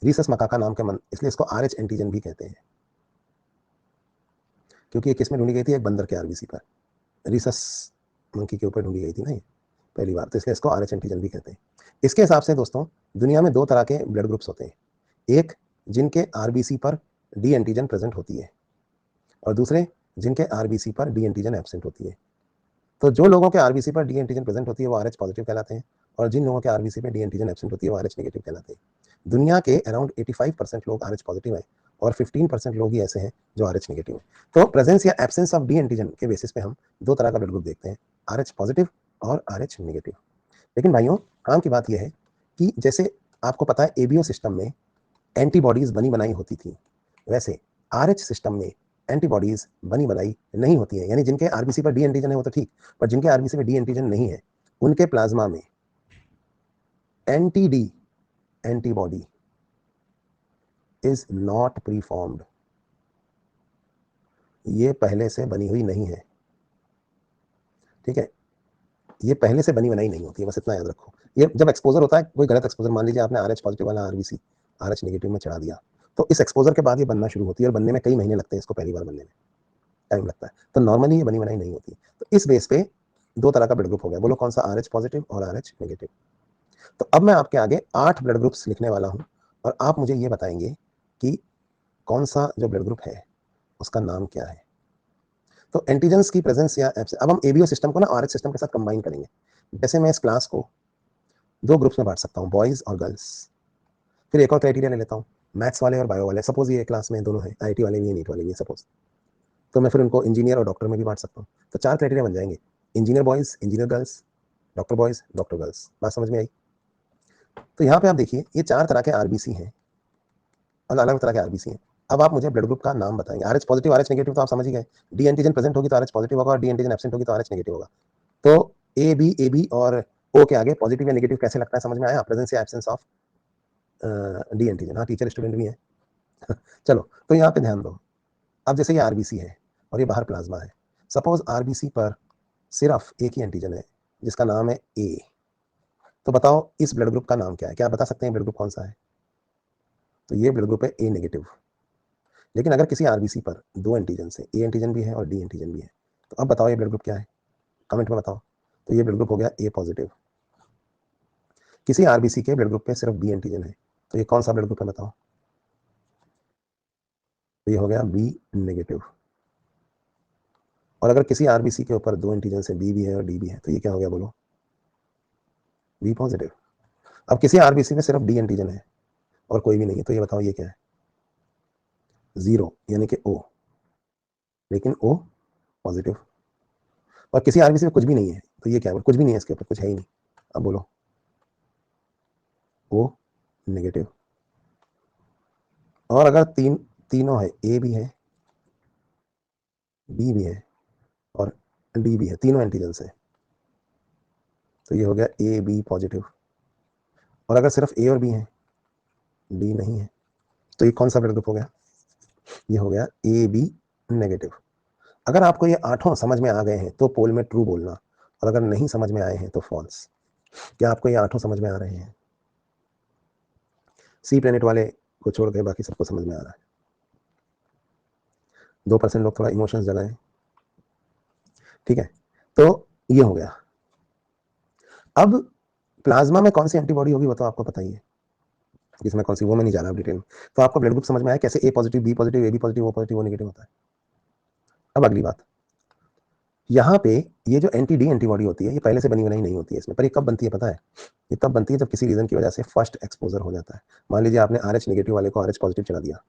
rhesus macaca नाम के मन, इसलिए इसको RH एंटीजन भी कहते हैं, क्योंकि ये किस में ढूंढी गई थी? एक बंदर के आरबीसी पर, रीसस मंकी के ऊपर ढूंढी गई थी ना ये पहली बार, तो इसलिए इसको RH एंटीजन भी कहते हैं। इसके हिसाब से दोस्तों दुनिया में दो तरह के ब्लड ग्रुप्स होते हैं, एक जिनके आरबीसी पर डी एंटीजन प्रेजेंट होती है और दूसरे जिनके आरबीसी पर डी एंटीजन एब्सेंट होती है। तो जो लोगों के आरबीसी पर डी एंटीजन प्रेजेंट होती है वो RH पॉजिटिव कहलाते हैं और जिन लोगों के आरबीसी पे डी एंटीजन एब्सेंट होती है वो RH नेगेटिव कहलाते हैं। दुनिया के अराउंड 85% लोग RH पॉजिटिव हैं और 15% लोग ही ऐसे हैं जो RH नेगेटिव हैं। तो प्रेजेंस या एब्सेंस ऑफ डी एंटीजन के बेसिस पे हम दो तरह का ब्लड ग्रुप देखते हैं, RH पॉजिटिव और RH नेगेटिव। लेकिन भाइयों काम की बात यह है कि जैसे आपको पता है ABO सिस्टम में एंटीबॉडीज बनी बनाई होती थी, वैसे RH सिस्टम में एंटीबॉडीज बनी बनाई नहीं होती हैं। यानी जिनके आरबीसी पर डी एंटीजन है वो तो ठीक, पर जिनके आरबीसी पर डी एंटीजन नहीं है उनके प्लाज्मा में anti D antibody is not pre formed, ये पहले से बनी हुई नहीं है। ठीक है, ये पहले से बनी बनाई नहीं होती है, बस इतना याद रखो। ये जब एक्सपोजर होता है, कोई गलत एक्सपोजर, मान लीजिए आपने RH पॉजिटिव वाला आरबीसी RH नेगेटिव में चढ़ा दिया, तो इस एक्सपोजर के बाद ये बनना शुरू होती है और बनने में कई महीने लगते हैं, इसको पहली बार बनने में टाइम लगता है। तो नॉर्मली ये बनी बनाई नहीं होती। तो इस बेस पे दो तरह का ब्लड ग्रुप हो गया, बोलो कौन सा? RH पॉजिटिव और RH नेगेटिव। तो अब मैं आपके आगे 8 ब्लड ग्रुप्स लिखने वाला हूं और आप मुझे ये बताएंगे कि कौन सा जो ब्लड ग्रुप है उसका नाम क्या है। तो एंटीजेंस की प्रेजेंस या एब्सेंस, अब हम ABO सिस्टम को ना RH सिस्टम के साथ कंबाइन करेंगे। जैसे मैं इस क्लास को दो ग्रुप्स में बांट सकता हूँ, बॉयज और गर्ल्स। फिर एक और क्राइटेरिया ले लेता हूँ, मैथ्स वाले और बायो वाले। सपोज ये क्लास में दोनों है, IT वाले भी है, नीट वाले भी है सपोज, तो मैं फिर उनको इंजीनियर और डॉक्टर में भी बांट सकता हूँ। तो 4 क्राइटेरिया बन जाएंगे, engineer boys, engineer girls, doctor boys, doctor girls. बात समझ में आई? तो यहाँ पे आप देखिए ये 4 तरह के आरबीसी हैं और अलग तरह के आरबीसी हैं। अब आप मुझे ब्लड ग्रुप का नाम बताएंगे। RH पॉजिटिव RH नेगेटिव तो आप समझ ही गए, डी एंटीजन प्रेजेंट होगी तो RH पॉजिटिव होगा और डी एंटीजन एब्सेंट होगी तो RH नेगेटिव होगा। तो AB और O के आगे पॉजिटिव या नेगेटिव कैसे लगता है, समझ में आया? प्रेजेंस या एब्सेंस ऑफ डी एंटीजन। हाँ, टीचर स्टूडेंट भी है। चलो तो यहाँ पे ध्यान दो। अब जैसे ये आरबीसी है और ये बाहर प्लाज्मा है, सपोज आरबीसी पर सिर्फ एक ही एंटीजन है जिसका नाम है A, तो बताओ इस ब्लड ग्रुप का नाम क्या है? क्या आप बता सकते हैं ब्लड ग्रुप कौन सा है? तो ये ब्लड ग्रुप है A नेगेटिव। लेकिन अगर किसी आरबीसी पर दो एंटीजन है, A एंटीजन भी है और D एंटीजन भी है, तो अब बताओ ये ब्लड ग्रुप क्या है? कमेंट में बताओ। तो ये ब्लड ग्रुप हो गया A पॉजिटिव। किसी आरबीसी के ब्लड ग्रुप पे सिर्फ B एंटीजन है, तो ये कौन सा ब्लड ग्रुप है बताओ? तो ये हो गया B नेगेटिव। और अगर किसी आरबीसी के ऊपर दो एंटीजन से B भी है और D भी है, तो ये क्या हो गया बोलो? B positive. अब किसी आरबीसी में सिर्फ D एंटीजन है और कोई भी नहीं है, तो ये बताओ ये क्या है? 0 यानी कि O, लेकिन O पॉजिटिव। और किसी आरबीसी में कुछ भी नहीं है, तो ये क्या है? कुछ भी नहीं है, इसके ऊपर कुछ है ही नहीं। अब बोलो, O नेगेटिव। और अगर तीनों है, A भी है, B भी है और D भी है, तीनों एंटीजन है, तो ये हो गया AB पॉजिटिव। और अगर सिर्फ A और B है, D नहीं है, तो ये कौन सा ब्लड ग्रुप हो गया? ये हो गया AB नेगेटिव। अगर आपको ये 8 समझ में आ गए हैं तो पोल में ट्रू बोलना, और अगर नहीं समझ में आए हैं तो फॉल्स। क्या आपको ये 8 समझ में आ रहे हैं? सी प्लेनेट वाले को छोड़ के बाकी सबको समझ में आ रहा है। 2% लोग थोड़ा इमोशंस जलाएं। ठीक है, तो ये हो गया। अब प्लाज्मा में कौन सी एंटीबॉडी होगी वो तो आपको पता ही है, इसमें कौन सी वो मैं नहीं जा रहा डिटेल में। तो आपको ब्लड ग्रुप समझ में आया कैसे A positive, B positive, AB positive, O positive, O negative होता है। अब अगली बात, यहाँ पे ये जो एंटी डी एंटीबॉडी होती है, ये पहले से बनी बनाई नहीं होती है इसमें, पर ये कब बनती है पता है? ये तब बनती है जब किसी रीजन की वजह से फर्स्ट एक्सपोजर हो जाता है। मान लीजिए आपने RH नेगेटिव वाले को RH पॉजिटिव चला दिया,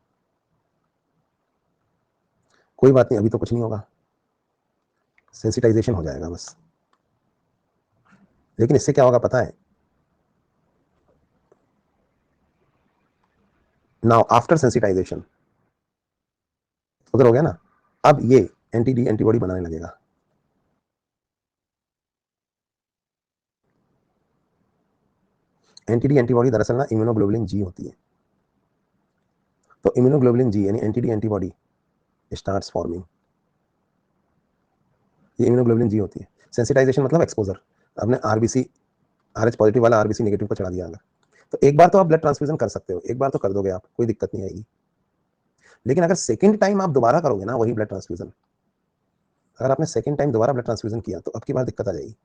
कोई बात नहीं, अभी तो कुछ नहीं होगा, सेंसिटाइजेशन हो जाएगा बस। लेकिन इससे क्या होगा पता है? नाउ आफ्टर सेंसिटाइजेशन उधर हो गया ना, अब ये एंटी डी एंटीबॉडी बनाने लगेगा। एंटी डी एंटीबॉडी दरअसल ना इम्यूनोग्लोबुलिन जी होती है। तो इम्यूनोग्लोबुलिन जी यानी anti D antibody starts forming, ये इम्यूनोग्लोबुलिन जी होती है। सेंसिटाइजेशन मतलब एक्सपोजर, आपने आरबीसी RH पॉजिटिव वाला आरबीसी नेगेटिव को चढ़ा दिया अगर, तो एक बार तो आप ब्लड ट्रांसफ्यूजन कर सकते हो, एक बार तो कर दोगे आप, कोई दिक्कत नहीं आएगी। लेकिन अगर सेकंड टाइम आप दोबारा करोगे ना वही ब्लड ट्रांसफ्यूजन, अगर आपने सेकंड टाइम दोबारा ब्लड ट्रांसफ्यूजन किया तो अब की बार दिक्कत आ जाएगी।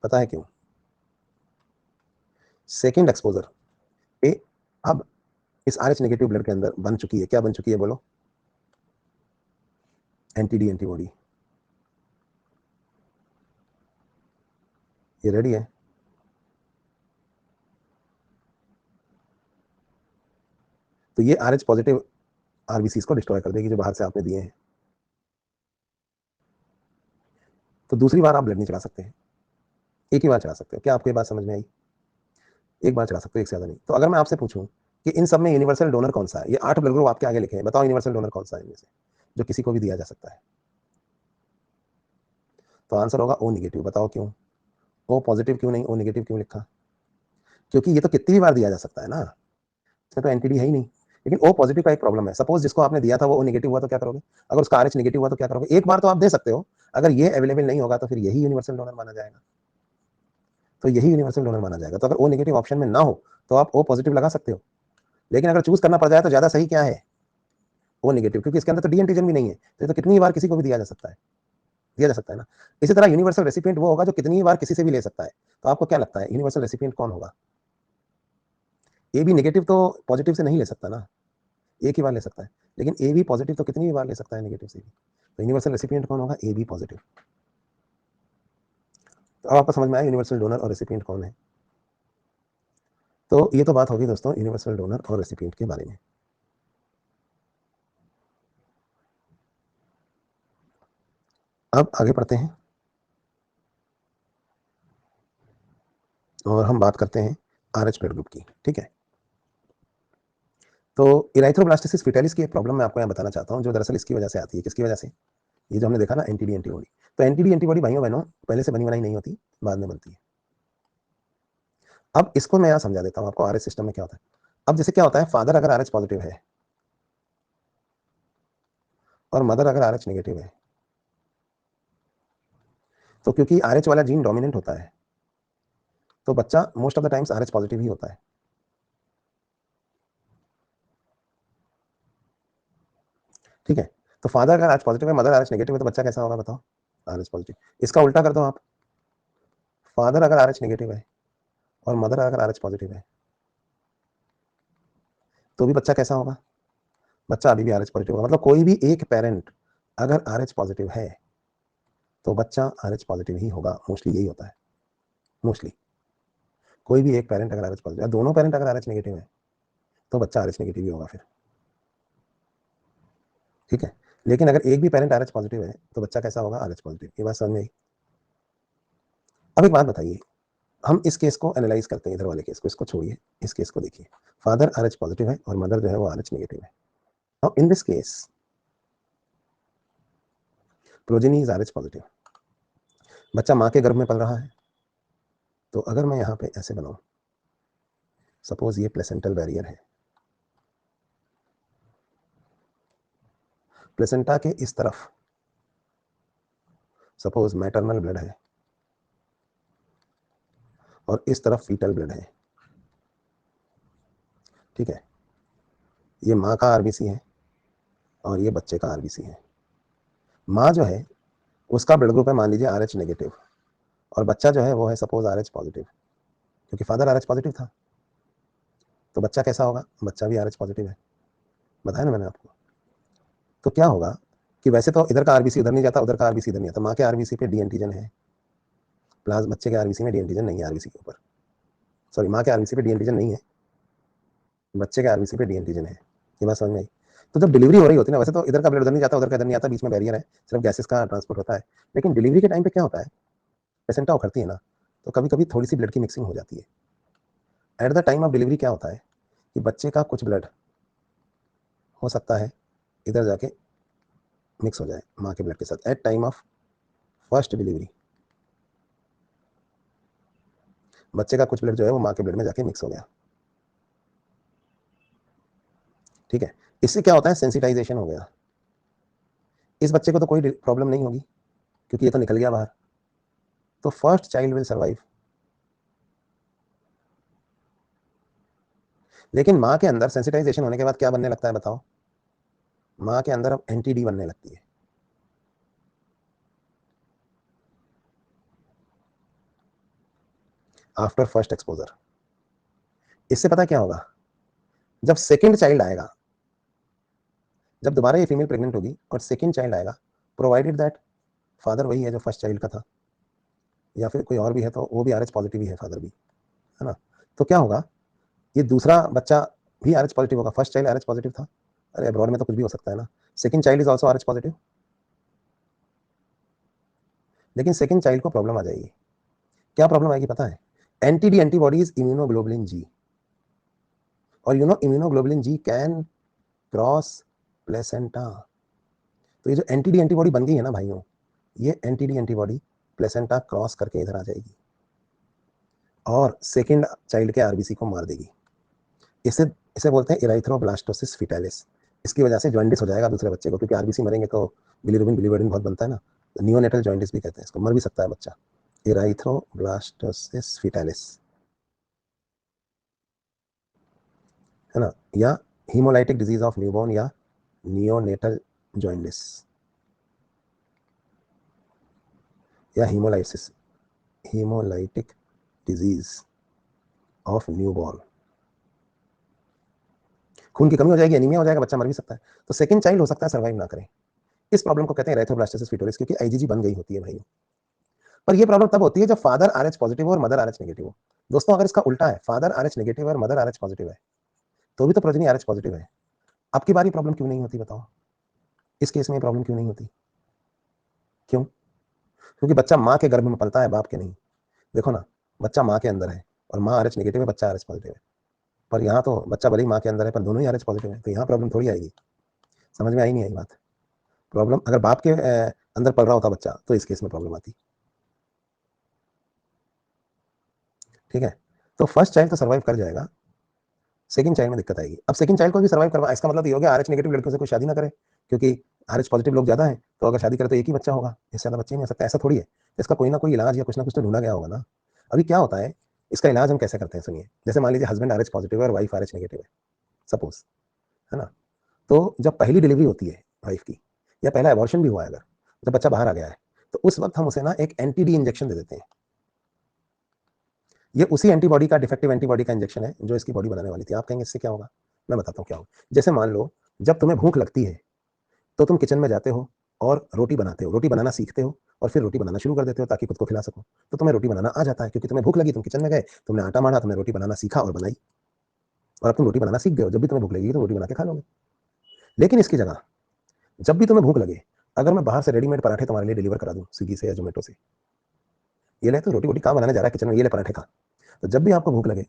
पता है क्यों? सेकंड एक्सपोजर पे अब इस RH नेगेटिव ब्लड के अंदर बन चुकी है, क्या बन चुकी है बोलो? Anti D antibody. ये रेडी है। तो ये RH पॉजिटिव आरबीसी को डिस्ट्रॉय कर देगी जो बाहर से आपने दिए हैं। तो दूसरी बार आप ब्लड नहीं चढ़ा सकते हैं, एक ही बार चढ़ा सकते हो। क्या आपको ये बात समझ में आई? एक बार चढ़ा सकते हो, एक से ज्यादा नहीं। तो अगर मैं आपसे पूछूं कि इन सब में यूनिवर्सल डोनर कौन सा है, ये 8 ब्लड ग्रुप आपके आगे लिखे हैं, बताओ यूनिवर्सल डोनर कौन सा है इनमें से जो किसी को भी दिया जा सकता है? तो आंसर होगा ओ नेगेटिव। बताओ क्यों? ओ पॉजिटिव क्यों नहीं, ओ नेगेटिव क्यों लिखा? क्योंकि ये तो कितनी भी बार दिया जा सकता है ना, इसमें तो एंटीडी है ही नहीं। लेकिन ओ पॉजिटिव का एक प्रॉब्लम है, सपोज जिसको आपने दिया था वो ओ नेगेटिव हुआ तो क्या करोगे? अगर उसका RH नेगेटिव हुआ तो क्या करोगे? एक बार तो आप दे सकते हो, अगर ये अवेलेबल नहीं होगा तो फिर यही यूनिवर्सल डोनर माना जाएगा। तो यही यूनिवर्सल डोनर माना जाएगा। तो अगर ओ नेगेटिव ऑप्शन में ना हो तो आप ओ पॉजिटिव लगा सकते हो। लेकिन अगर चूज करना पड़ जाए तो ज्यादा सही क्या है? ओ नेगेटिव, क्योंकि इसके अंदर तो डी एंटीजन भी नहीं है, तो कितनी बार किसी को भी दिया जा सकता है, दिया जा सकता है ना। इसी तरह यूनिवर्सल रेसिपिएंट वो होगा जो कितनी बार किसी से भी ले सकता है। तो आपको क्या लगता है यूनिवर्सल रेसिपिएंट कौन होगा? ए भी नेगेटिव तो पॉजिटिव से नहीं ले सकता ना, एक ही बार ले सकता है। लेकिन ए भी पॉजिटिव तो कितनी भी बार ले सकता है नेगेटिव से भी। तो यूनिवर्सल रेसिपिएंट कौन होगा? A B positive. तो अब आपको समझ में आया यूनिवर्सल डोनर और रेसिपिएंट कौन है। तो ये तो बात होगी दोस्तों यूनिवर्सल डोनर और रेसिपिएंट के बारे में। अब आगे बढ़ते हैं और हम बात करते हैं RH ब्लड ग्रुप की। ठीक है, तो इराइथ्रोब्लास्टिसिस फिटालिस की एक प्रॉब्लम मैं आपको यहाँ बताना चाहता हूँ जो दरअसल इसकी वजह से आती है। किसकी वजह से? ये जो हमने देखा ना एंटी डी एंटीबॉडी। तो एंटी डी एंटीबॉडी भाइयों बहनों पहले से बनी बनाई नहीं होती, बाद में बनती है। अब इसको मैं यहाँ समझा देता हूँ आपको RH सिस्टम में क्या होता है। अब जैसे क्या होता है, फादर अगर RH पॉजिटिव है और मदर अगर RH नेगेटिव है, तो क्योंकि RH वाला जीन डोमिनेंट होता है तो बच्चा most of the times RH positive ही होता है। ठीक है, तो फादर अगर RH पॉजिटिव है, मदर RH नेगेटिव है, तो बच्चा कैसा होगा बताओ? RH positive. इसका उल्टा कर दो आप, फादर अगर RH नेगेटिव है और मदर अगर RH पॉजिटिव है तो भी बच्चा कैसा होगा? बच्चा अभी भी RH पॉजिटिव होगा। मतलब कोई भी एक पेरेंट अगर RH पॉजिटिव है तो बच्चा RH पॉजिटिव ही होगा, मोस्टली यही होता है। मोस्टली कोई भी एक पेरेंट अगर RH पॉजिटिव है, दोनों पेरेंट अगर RH नेगेटिव है तो बच्चा RH नेगेटिव ही होगा फिर। ठीक है, लेकिन अगर एक भी पेरेंट RH पॉजिटिव है तो बच्चा कैसा होगा? RH positive. ये बात समझ में आई? अब एक बात बताइए, हम इस केस को एनालाइज करते हैं, इधर वाले केस को, इसको छोड़िए, इस केस को देखिए। फादर RH पॉजिटिव है और मदर जो है वो RH नेगेटिव है। Now in this case progeny is RH positive, बच्चा माँ के गर्भ में पल रहा है। तो अगर मैं यहाँ पे ऐसे बनाऊं, सपोज ये प्लेसेंटल बैरियर है, प्लेसेंटा के इस तरफ सपोज मैटरनल ब्लड है और इस तरफ फीटल ब्लड है। ठीक है, ये माँ का आरबीसी है और ये बच्चे का आरबीसी है। माँ जो है उसका ब्लड ग्रुप है मान लीजिए RH नेगेटिव और बच्चा जो है वो है सपोज RH पॉजिटिव, क्योंकि फादर RH पॉजिटिव था। तो बच्चा कैसा होगा? बच्चा भी RH पॉजिटिव है, बताया ना मैंने आपको। तो क्या होगा कि वैसे तो इधर का आरबीसी उधर नहीं जाता, उधर का आरबीसी इधर नहीं आता, माँ के आरबीसी पे डी एंटीजन है, प्लाज बच्चे के आरबीसी में डी एंटीजन नहीं है, आरबीसी के ऊपर, सॉरी माँ के आरबीसी पे डी एंटीजन नहीं है, बच्चे के आरबीसी पे डी एंटीजन है। ये बात समझ में आई? तो जब डिलीवरी हो रही होती है ना, वैसे तो इधर का ब्लड उधर नहीं जाता, उधर का इधर नहीं आता, बीच में बैरियर है, सिर्फ गैसेस का ट्रांसपोर्ट होता है, लेकिन डिलीवरी के टाइम पे क्या होता है, प्लेसेंटा उखड़ती है ना, तो कभी कभी थोड़ी सी ब्लड की मिक्सिंग हो जाती है। At the time of delivery क्या होता है कि बच्चे का कुछ ब्लड हो सकता है इधर जाके मिक्स हो जाए माँ के ब्लड के साथ, at time of first delivery बच्चे का कुछ ब्लड जो है वो माँ के ब्लड में जाके मिक्स हो गया, ठीक है। इससे क्या होता है, सेंसिटाइजेशन हो गया, इस बच्चे को तो कोई प्रॉब्लम नहीं होगी क्योंकि ये तो निकल गया बाहर, तो फर्स्ट चाइल्ड विल सर्वाइव। लेकिन माँ के अंदर सेंसिटाइजेशन होने के बाद क्या बनने लगता है बताओ, माँ के अंदर अब एंटी-डी बनने लगती है। आफ्टर फर्स्ट एक्सपोजर, इससे पता क्या होगा, जब सेकंड चाइल्ड आएगा, जब दोबारा ये फीमेल प्रेग्नेंट होगी और सेकंड चाइल्ड आएगा, प्रोवाइडेड दैट फादर वही है जो फर्स्ट चाइल्ड का था, या फिर कोई और भी है तो वो भी आरएच पॉजिटिव ही है, फादर भी, है ना, तो क्या होगा, ये दूसरा बच्चा भी आरएच पॉजिटिव होगा, फर्स्ट चाइल्ड आरएच पॉजिटिव था, अरे अब्रॉड में तो कुछ भी हो सकता है ना, second child is also RH positive, लेकिन सेकंड चाइल्ड को प्रॉब्लम आ जाएगी, क्या प्रॉब्लम आएगी पता है, anti D antibodies immunoglobulin G, और you know immunoglobulin G can cross placenta, तो ये जो एंटी डी एंटीबॉडी बन गई है ना भाइयों, ये anti D antibody placenta cross करके इधर आ जाएगी और सेकंड चाइल्ड के आरबीसी को मार देगी, इसे इसे बोलते हैं इराइथ्रोब्लास्टोसिस फिटालिस, इसकी वजह से जॉइंडिस हो जाएगा दूसरे बच्चे को, क्योंकि आरबीसी मरेंगे तो बिलीरुबिन बिलीवर्डिन बहुत बनता है ना, तो नियोनेटल जॉइंडिस भी कहते हैं इसको, मर भी सकता है बच्चा, इराइथ्रोब्लास्टोसिस फिटालिस, है ना, या हीमोलाइटिक डिजीज ऑफ न्यूबॉर्न या नियोनेटल जॉइंडिस या haemolysis, haemolytic disease of newborn, खून की कमी हो जाएगी, एनीमिया हो जाएगा, बच्चा मर भी सकता है, तो सेकंड चाइल्ड हो सकता है सर्वाइव ना करे, इस प्रॉब्लम को कहते हैं इराइथ्रोब्लास्टोसिस फिटोरिस, क्योंकि आईजीजी बन गई होती है भाई। पर ये प्रॉब्लम तब होती है जब फादर आरएच पॉजिटिव हो और मदर आरएच नेगेटिव हो। दोस्तों अगर इसका उल्टा है, फादर आरएच नेगेटिव और मदर आरएच पॉजिटिव है, तो भी तो प्रोजनी आरएच पॉजिटिव है, आपकी बारी प्रॉब्लम क्यों नहीं होती बताओ, इस केस में प्रॉब्लम क्यों नहीं होती, क्यों, क्योंकि बच्चा माँ के गर्भ में पलता है, बाप के नहीं, देखो ना, बच्चा माँ के अंदर है और माँ आरएच नेगेटिव है, बच्चा आरएच पॉजिटिव है, पर यहाँ तो बच्चा भले ही माँ के अंदर है पर दोनों ही आरएच पॉजिटिव है, तो यहाँ प्रॉब्लम थोड़ी आएगी, समझ में आई नहीं आई बात, प्रॉब्लम अगर बाप के अंदर पल रहा होता बच्चा तो इस केस में प्रॉब्लम आती, ठीक है, तो फर्स्ट चाइल्ड तो सर्वाइव कर जाएगा, सेकंड चाइल्ड में दिक्कत आएगी, अब सेकंड चाइल्ड को भी सर्वाइव करवा, इसका मतलब ये हो गया आरएच नेगेटिव लड़कियों से कोई शादी ना करे, क्योंकि आरएच पॉजिटिव लोग ज्यादा हैं, तो अगर शादी करे तो एक ही बच्चा होगा, इससे ज्यादा बच्चे नहीं हो सकता, ऐसा थोड़ी है, इसका कोई ना कोई इलाज या कुछ ना कुछ तो ढूंढा गया होगा ना। अभी क्या होता है, इसका इलाज हम कैसे करते हैं सुनिए, जैसे मान लीजिए हस्बैंड आरएच पॉजिटिव है और वाइफ आरएच नेगेटिव है, सपोज, है ना, तो जब पहली डिलीवरी होती है वाइफ की, या पहला एबॉर्शन भी हुआ है अगर, जब बच्चा बाहर आ गया है, तो उस वक्त हम उसे ना एक एंटी डी इंजेक्शन दे देते हैं, ये उसी एंटीबॉडी का, डिफेक्टिव एंटीबॉडी का इंजेक्शन है जो इसकी बॉडी बनाने वाली थी। आप कहेंगे इससे क्या होगा, मैं बताता हूँ क्या होगा, जैसे मान लो जब तुम्हें भूख लगती है तो तुम किचन में जाते हो और रोटी बनाते हो, रोटी बनाना सीखते हो और फिर रोटी बनाना शुरू कर देते हो ताकि खुद को खिला सको, तो तुम्हें रोटी बनाना आ जाता है क्योंकि तुम्हें भूख लगी, तुम किचन में गए, तुमने आटा मारा, तुमने रोटी बनाना सीखा और बनाई, और अब तुम रोटी बनाना सीख गए हो, जब भी तुम्हें भूख लगेगी तो रोटी बना के खा लोगे। लेकिन इसकी जगह जब भी तुम्हें भूख लगे, अगर मैं बाहर से रेडीमेड पराठे तुम्हारे लिए डिलीवर करा दूं स्विगी से या जोमेटो से, ये ले तो रोटी वोटी कहाँ बनाने जा रहा है किचन में, ये ले पराठे खा, तो जब भी आपको भूख लगे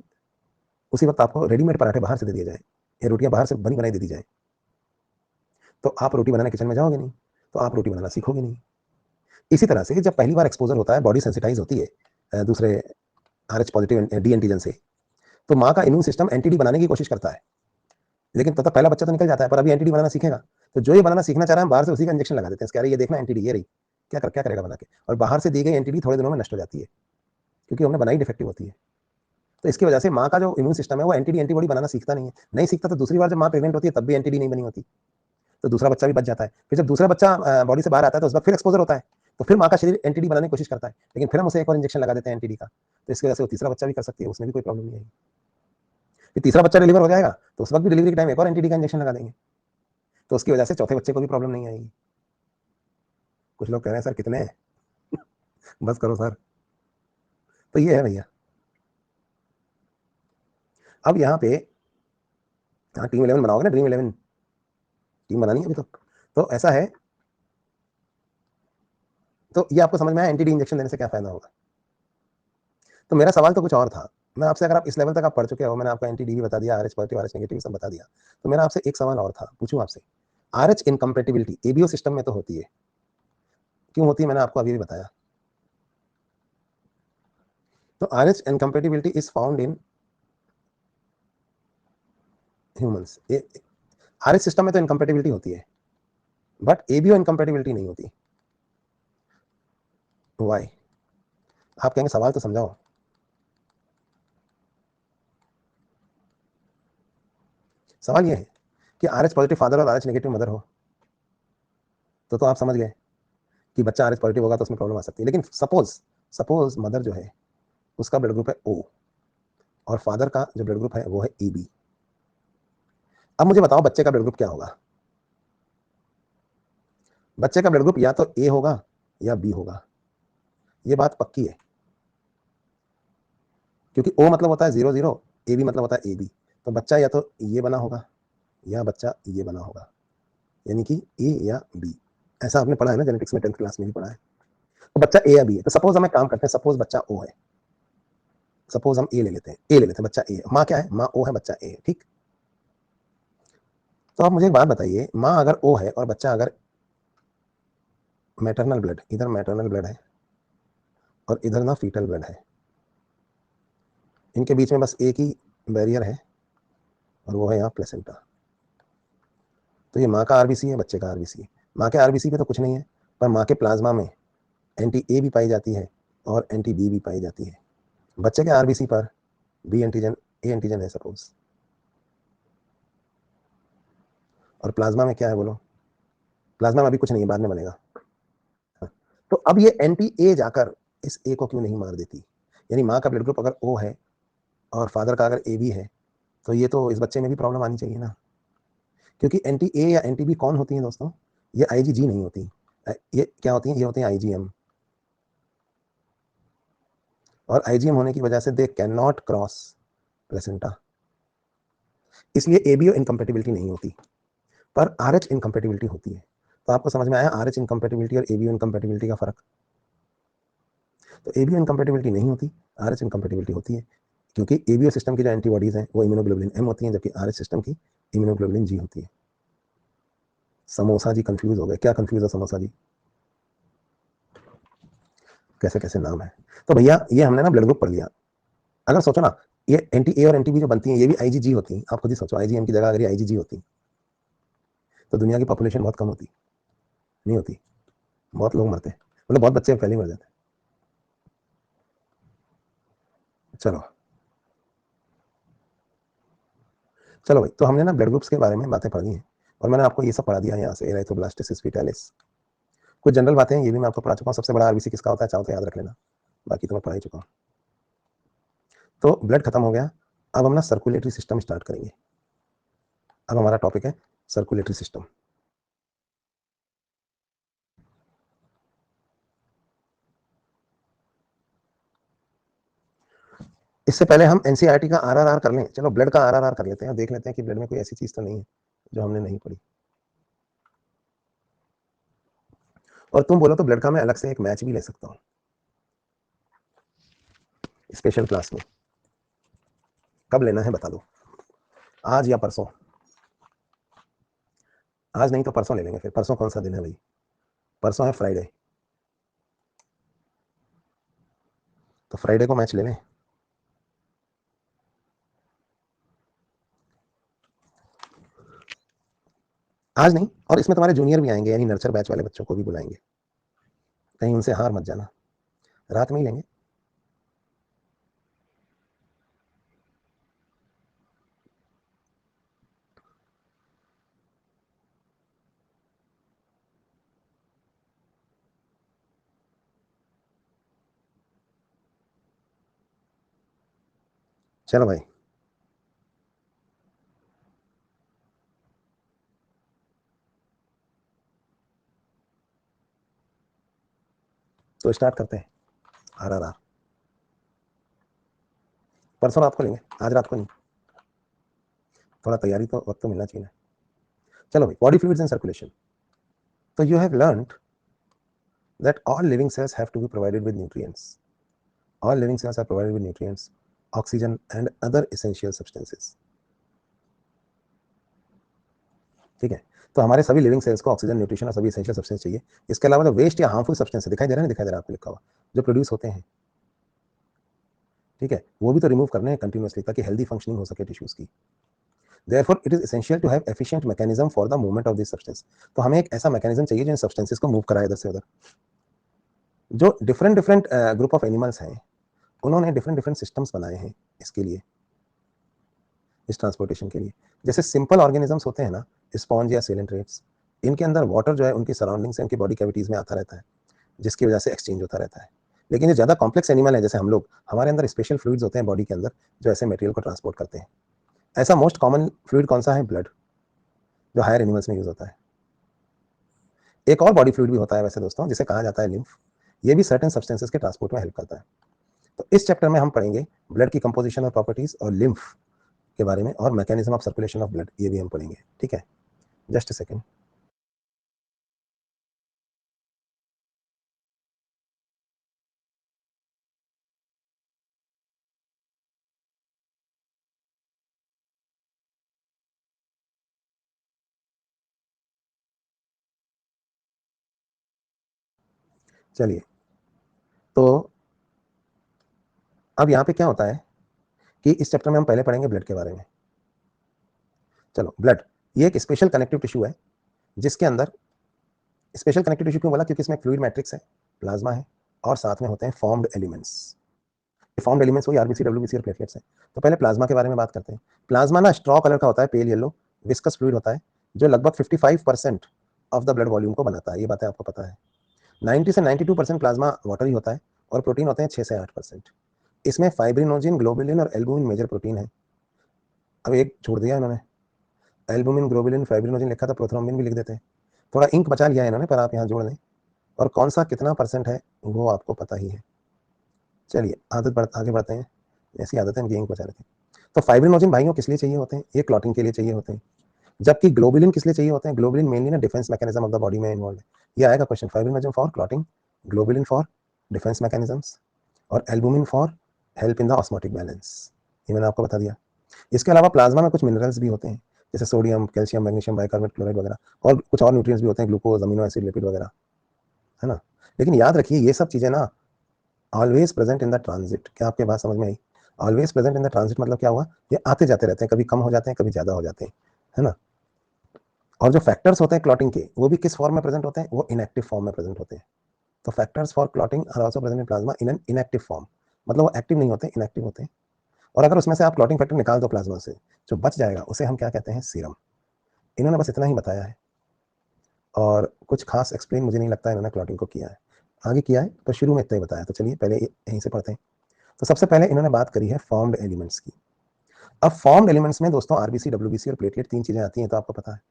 उसी वक्त आपको रेडीमेड पराठे बाहर से दे दिए जाए या रोटियां बाहर से बनी बनाई दे दी जाए, तो आप रोटी बनाने किचन में जाओगे नहीं, तो आप रोटी बनाना सीखोगे नहीं। इसी तरह से जब पहली बार एक्सपोजर होता है, बॉडी सेंसिटाइज होती है दूसरे आरएच पॉजिटिव डी एंटीजन से, तो माँ का इम्यून सिस्टम एंटीडी बनाने की कोशिश करता है, लेकिन तब तक पहला बच्चा तो निकल जाता है, पर अभी एंटीडी बनाना सीखेगा, तो जो ये बनाना सीखना चाह रहा है हम बाहर से उसी का इंजेक्शन लगा देते हैं, कह रहे ये देखना एंटीडी ये रही, क्या करेगा बना के, और बाहर से दी गई एंटीडी थोड़े दिनों में नष्ट हो जाती है क्योंकि हमने बनाई डिफेक्टिव होती है, तो इसकी वजह से माँ का जो इम्यून सिस्टम है वो एंटीडी एंटीबॉडी बनाना सीखता नहीं है, नहीं सीखता तो दूसरी बार जब माँ प्रेग्नेंट होती है तब भी एंटीडी नहीं बनी होती, तो दूसरा बच्चा भी बच जाता है, फिर जब दूसरा बच्चा बॉडी से बाहर आता है तो उस वक्त फिर एक्सपोजर होता है, तो फिर माँ का शरीर एंटीडी बनाने की कोशिश करता है, लेकिन फिर हम उसे एक और इंजेक्शन लगा देते हैं एंटीडी का, तो इसकी वजह से वो तीसरा बच्चा भी कर सकती है, उसमें भी कोई प्रॉब्लम नहीं आएगी, फिर तीसरा बच्चा डिलीवर हो जाएगा तो उस वक्त भी डिलीवरी के टाइम एक और एंटीडी का इंजेक्शन लगा देंगे, तो उसकी वजह से चौथे बच्चे को भी प्रॉब्लम नहीं आएगी। कुछ लोग कह रहे हैं सर कितने हैं, बस करो सर। तो ये है भैया। अब यहाँ पे हाँ टीम 11 बनाओगे ना, ड्रीम 11 टीम बनानी है अभी तो ऐसा है। तो ये आपको समझ में आया एंटी डी इंजेक्शन देने से क्या फायदा होगा। तो मेरा सवाल तो कुछ और था। मैं आपसे, अगर आप इस लेवल तक आप पढ़ चुके हो, मैंने आपको एंटी डी भी बता दिया, आरएच पॉजिटिव आरएच नेगेटिव सब बता दिया, तो मेरा आपसे एक सवाल और था, पूछूं आपसे। आरएच इनकम्पेटिबिलिटी एबीओ सिस्टम में तो होती है, क्यों होती है मैंने आपको अभी भी बताया। तो RH incompatibility is found in humans. RH system में तो इनकम्पेटिबिलिटी होती है, बट एबीओ इनकम्पेटिबिलिटी नहीं होती। वाई? आप कहेंगे सवाल तो समझाओ। सवाल ये है कि आरएच पॉजिटिव फादर और आरएच नेगेटिव मदर हो, तो आप समझ गए कि बच्चा आरएच पॉजिटिव होगा तो उसमें प्रॉब्लम आ सकती है। लेकिन सपोज सपोज मदर जो है उसका ब्लड ग्रुप है ओ और फादर का जो ब्लड ग्रुप है वो है ए बी। अब मुझे बताओ बच्चे का ब्लड ग्रुप क्या होगा। बच्चे का ब्लड ग्रुप या तो ए होगा या बी होगा, ये बात पक्की है। क्योंकि ओ मतलब होता है 0 0, ए बी मतलब होता है ए बी। तो बच्चा या तो ये बना होगा या बच्चा ये बना होगा, यानी कि ए या बी। ऐसा आपने पढ़ा है ना जेनेटिक्स में, 10th क्लास में भी पढ़ा है। तो बच्चा ए या बी है। तो सपोज हम एक काम करते हैं, सपोज बच्चा ओ है, सपोज हम ए ले लेते हैं, बच्चा ए है, माँ क्या है, माँ ओ है, बच्चा ए है, ठीक। तो आप मुझे एक बात बताइए, माँ अगर ओ है और बच्चा अगर मैटरनल ब्लड, इधर मैटरनल ब्लड है और इधर ना फीटल ब्लड है, इनके बीच में बस एक ही बैरियर है और वो है यहाँ प्लेसेंटा। तो ये माँ का आरबीसी है, बच्चे का आरबीसी है। माँ के आरबीसी पे तो कुछ नहीं है, पर माँ के प्लाज्मा में एंटी ए भी पाई जाती है और एंटी बी भी पाई जाती है। बच्चे के आरबीसी पर बी एंटीजन, ए एंटीजन है सपोज, और प्लाज्मा में क्या है बोलो। प्लाज्मा में अभी कुछ नहीं है, बाद में बनेगा। तो अब ये एंटी ए जाकर इस ए को क्यों नहीं मार देती। यानी माँ का ब्लड ग्रुप अगर ओ है और फादर का अगर ए बी है, तो ये तो इस बच्चे में भी प्रॉब्लम आनी चाहिए ना। क्योंकि एंटी ए या एंटी बी कौन होती है दोस्तों, ये आईजीजी नहीं होती। ये क्या होती है, ये होती है आईजीएम। और आईजीएम होने की वजह से they can not cross placenta, इसलिए एबीओ इनकम्पेटिबिलिटी नहीं होती, पर आरएच इनकम्पेटिबिलिटी होती है। तो आपको समझ में आया आरएच इनकम्पेटिबिलिटी और एबीओ इनकम्पेटिबिलिटी का फर्क। तो एबीओ इनकम्पेटिबिलिटी नहीं होती, आरएच इनकम्पेटिबिलिटी होती है, क्योंकि एबीओ सिस्टम की जो एंटीबॉडीज हैं वो इम्यूनोग्लोबुलिन एम होती हैं, जबकि आरएच सिस्टम की इम्यूनोग्लोबुलिन जी होती है। समोसा जी कंफ्यूज हो गए, क्या कंफ्यूज है समोसा जी, कैसे कैसे नाम है। तो भैया ये हमने ना ब्लड ग्रुप पढ़ लिया। अगर सोचो ना, ये एंटी ए और एंटी बी जो बनती हैं ये भी आईजीजी होती हैं। आप खुद ही सोचो, आईजीएम की जगह अगर ये आईजीजी होती तो दुनिया की पॉपुलेशन बहुत कम होती, नहीं होती, बहुत लोग मरते, मतलब बहुत बच्चे पहले ही मर जाते। चलो चलो भाई, तो हमने ना ब्लड ग्रुप्स के बारे में बातें पढ़ी हैं और मैंने आपको ये सब पढ़ा दिया है यहाँ से, एराइथ्रोब्लास्टिस फीटालिस। कुछ जनरल बातें हैं ये भी मैं आपको पढ़ा चुका हूँ। सबसे बड़ा आरबीसी किसका होता है चाहो तो याद रख लेना, बाकी तो मैं पढ़ा ही चुका हूँ। तो ब्लड खत्म हो गया, अब हम ना सर्कुलेटरी सिस्टम स्टार्ट करेंगे। अब हमारा टॉपिक है सर्कुलेटरी सिस्टम। इससे पहले हम एनसीईआरटी का आरआरआर कर लें। चलो ब्लड का आरआरआर कर लेते हैं, देख लेते हैं कि ब्लड में कोई ऐसी चीज तो नहीं है जो हमने नहीं पढ़ी। और तुम बोलो तो ब्लड का मैं अलग से एक मैच भी ले सकता हूँ स्पेशल क्लास में। कब लेना है बता दो, आज या परसों। आज नहीं तो परसों ले लेंगे। फिर परसों कौन सा दिन है भाई, परसों है फ्राइडे, तो फ्राइडे को मैच ले लें। आज नहीं, और इसमें तुम्हारे जूनियर भी आएंगे, यानी नर्सर बैच वाले बच्चों को भी बुलाएंगे, कहीं उनसे हार मत जाना। रात में ही लेंगे। चलो भाई। तो स्टार्ट करते हैं RRR। परसों रात को लेंगे, आज रात को नहीं, थोड़ा तैयारी तो वक्त तो मिलना चाहिए ना। चलो भाई, बॉडी फ्लूइड्स एंड सर्कुलेशन। तो you have learned that all living cells have to be provided with nutrients. All living cells are provided with nutrients, oxygen and other essential substances. ठीक है, तो हमारे सभी लिविंग सेल्स को oxygen, nutrition और सभी essential substance चाहिए। इसके अलावा जो वेस्ट या हार्मफुल सब्सटेंस दिखाई दे रहा है, दिखाई दे रहा है आपको लिखा हुआ, जो प्रोड्यूस होते हैं, ठीक है, वो भी तो रिमूव करने हैं कंटिन्यूअसली, ताकि हेल्दी फंक्शनिंग हो सके टिश्यूज की। Therefore, it is essential to have efficient mechanism for the movement of these substance. तो हमें एक ऐसा मैकेनिज्म चाहिए जो इन सब्सटेंसेस को मूव कराए इधर से उधर। जो different different group of animals हैं, उन्होंने डिफरेंट डिफरेंट सिस्टम्स बनाए हैं इसके लिए, इस ट्रांसपोर्टेशन के लिए। जैसे सिंपल ऑर्गेनिजम्स होते हैं ना, स्पॉन्ज या सेलेंट्रेट्स, इनके अंदर वाटर जो है उनकी सराउंडिंग से उनकी बॉडी कैविटीज में आता रहता है, जिसकी वजह से एक्सचेंज होता रहता है। लेकिन जो ज़्यादा कॉम्प्लेक्स एनिमल है, जैसे हम लोग, हमारे अंदर स्पेशल फ्लूइड्स होते हैं बॉडी के अंदर, जो ऐसे मटेरियल को ट्रांसपोर्ट करते हैं। ऐसा मोस्ट कॉमन फ्लूइड कौन सा है? ब्लड, जो हायर एनिमल्स में यूज होता है। एक और बॉडी फ्लूइड भी होता है वैसे दोस्तों, जिसे कहा जाता है लिम्फ। ये भी सर्टेन सब्सटेंसेस के ट्रांसपोर्ट में हेल्प करता है। तो इस चैप्टर में हम पढ़ेंगे ब्लड की कंपोजिशन और प्रॉपर्टीज और लिम्फ के बारे में, और mechanism of circulation of blood, ये भी हम पढ़ेंगे। ठीक है, जस्ट अ सेकेंड। चलिए, तो अब यहाँ पे क्या होता है कि इस चैप्टर में हम पहले पढ़ेंगे ब्लड के बारे में। चलो, ब्लड ये एक स्पेशल कनेक्टिव टिश्यू है, जिसके अंदर, स्पेशल कनेक्टिव टिश्यू क्यों बोला? क्योंकि इसमें फ्लूइड मैट्रिक्स है, प्लाज्मा है, और साथ में होते हैं फॉर्म्ड एलिमेंट्स। फॉर्म्ड एलिमेंट्स वही आरबीसी, डब्ल्यूबीसी और प्लेटलेट्स हैं। तो पहले प्लाज्मा के बारे में बात करते हैं। प्लाज्मा ना स्ट्रॉ कलर का होता है, पेल येलो, विस्कस फ्लूइड होता है, जो लगभग 55% ऑफ द ब्लड वॉल्यूम को बनाता है। ये बातें आपको पता है। 90 से 92% प्लाज्मा वाटर ही होता है, और प्रोटीन होते हैं 6 से 8%। इसमें फाइब्रिनोजिन, ग्लोबुलिन और एल्बुमिन मेजर प्रोटीन है। अब एक छोड़ दिया इन्होंने, एल्बुमिन, ग्लोबुलिन, फाइब्रिनोजिन लिखा था, प्रोथ्रोम्बिन भी लिख देते हैं। थोड़ा इंक बचा लिया है इन्होंने, पर आप यहाँ जोड़ दें, और कौन सा कितना परसेंट है वो आपको पता ही है। चलिए आगे बढ़ते हैं, ऐसी आदत है इनकी, इंक बचा लेते हैं। तो फाइब्रिनोजिन भाइयों किस लिए चाहिए होते हैं? ये क्लॉटिंग के लिए चाहिए होते हैं। जबकि ग्लोबुलिन किस लिए चाहिए होते हैं? ग्लोबुलिन मेनली ना defence mechanism of the body में इन्वॉल्व है। ये आएगा question, fibrinogen for clotting, globulin for defence mechanisms, और albumin for help in the osmotic balance. ये मैंने आपको बता दिया। इसके अलावा प्लाज्मा में कुछ मिनरल्स भी होते हैं, जैसे sodium, calcium, magnesium, bicarbonate, chloride वगैरह, और कुछ और न्यूट्रिएंट्स भी होते हैं, ग्लूकोज, अमीनो एसिड, लिपिड वगैरह, है ना। लेकिन याद रखिए, ये सब चीज़ें ना always present in the transit. क्या आपके बात समझ में आई? Always present in the transit मतलब क्या हुआ? ये आते जाते रहते हैं, कभी कम हो जाते हैं, कभी ज़्यादा हो जाते हैं, है ना। और जो फैक्टर्स होते हैं क्लॉटिंग के, वो भी किस फॉर्म में प्रेजेंट होते हैं? वो इनएक्टिव फॉर्म में प्रेजेंट होते हैं। तो factors for clotting are also present in plasma in an inactive form, मतलब वो एक्टिव नहीं होते, इनएक्टिव होते हैं। और अगर उसमें से आप क्लॉटिंग फैक्टर निकाल दो प्लाज्मा से, जो बच जाएगा उसे हम क्या कहते हैं? सीरम। इन्होंने बस इतना ही बताया है, और कुछ खास एक्सप्लेन मुझे नहीं लगता है इन्होंने क्लॉटिंग को किया है। आगे किया है पर शुरू में इतना ही बताया। तो चलिए पहले यहीं से पढ़ते हैं। तो सबसे पहले इन्होंने बात करी है फॉर्म्ड एलिमेंट्स की। अब फॉर्म्ड एलिमेंट्स में दोस्तों आरबीसी, डब्ल्यूबीसी और प्लेटलेट, तीन चीजें आती हैं, तो आपको पता है।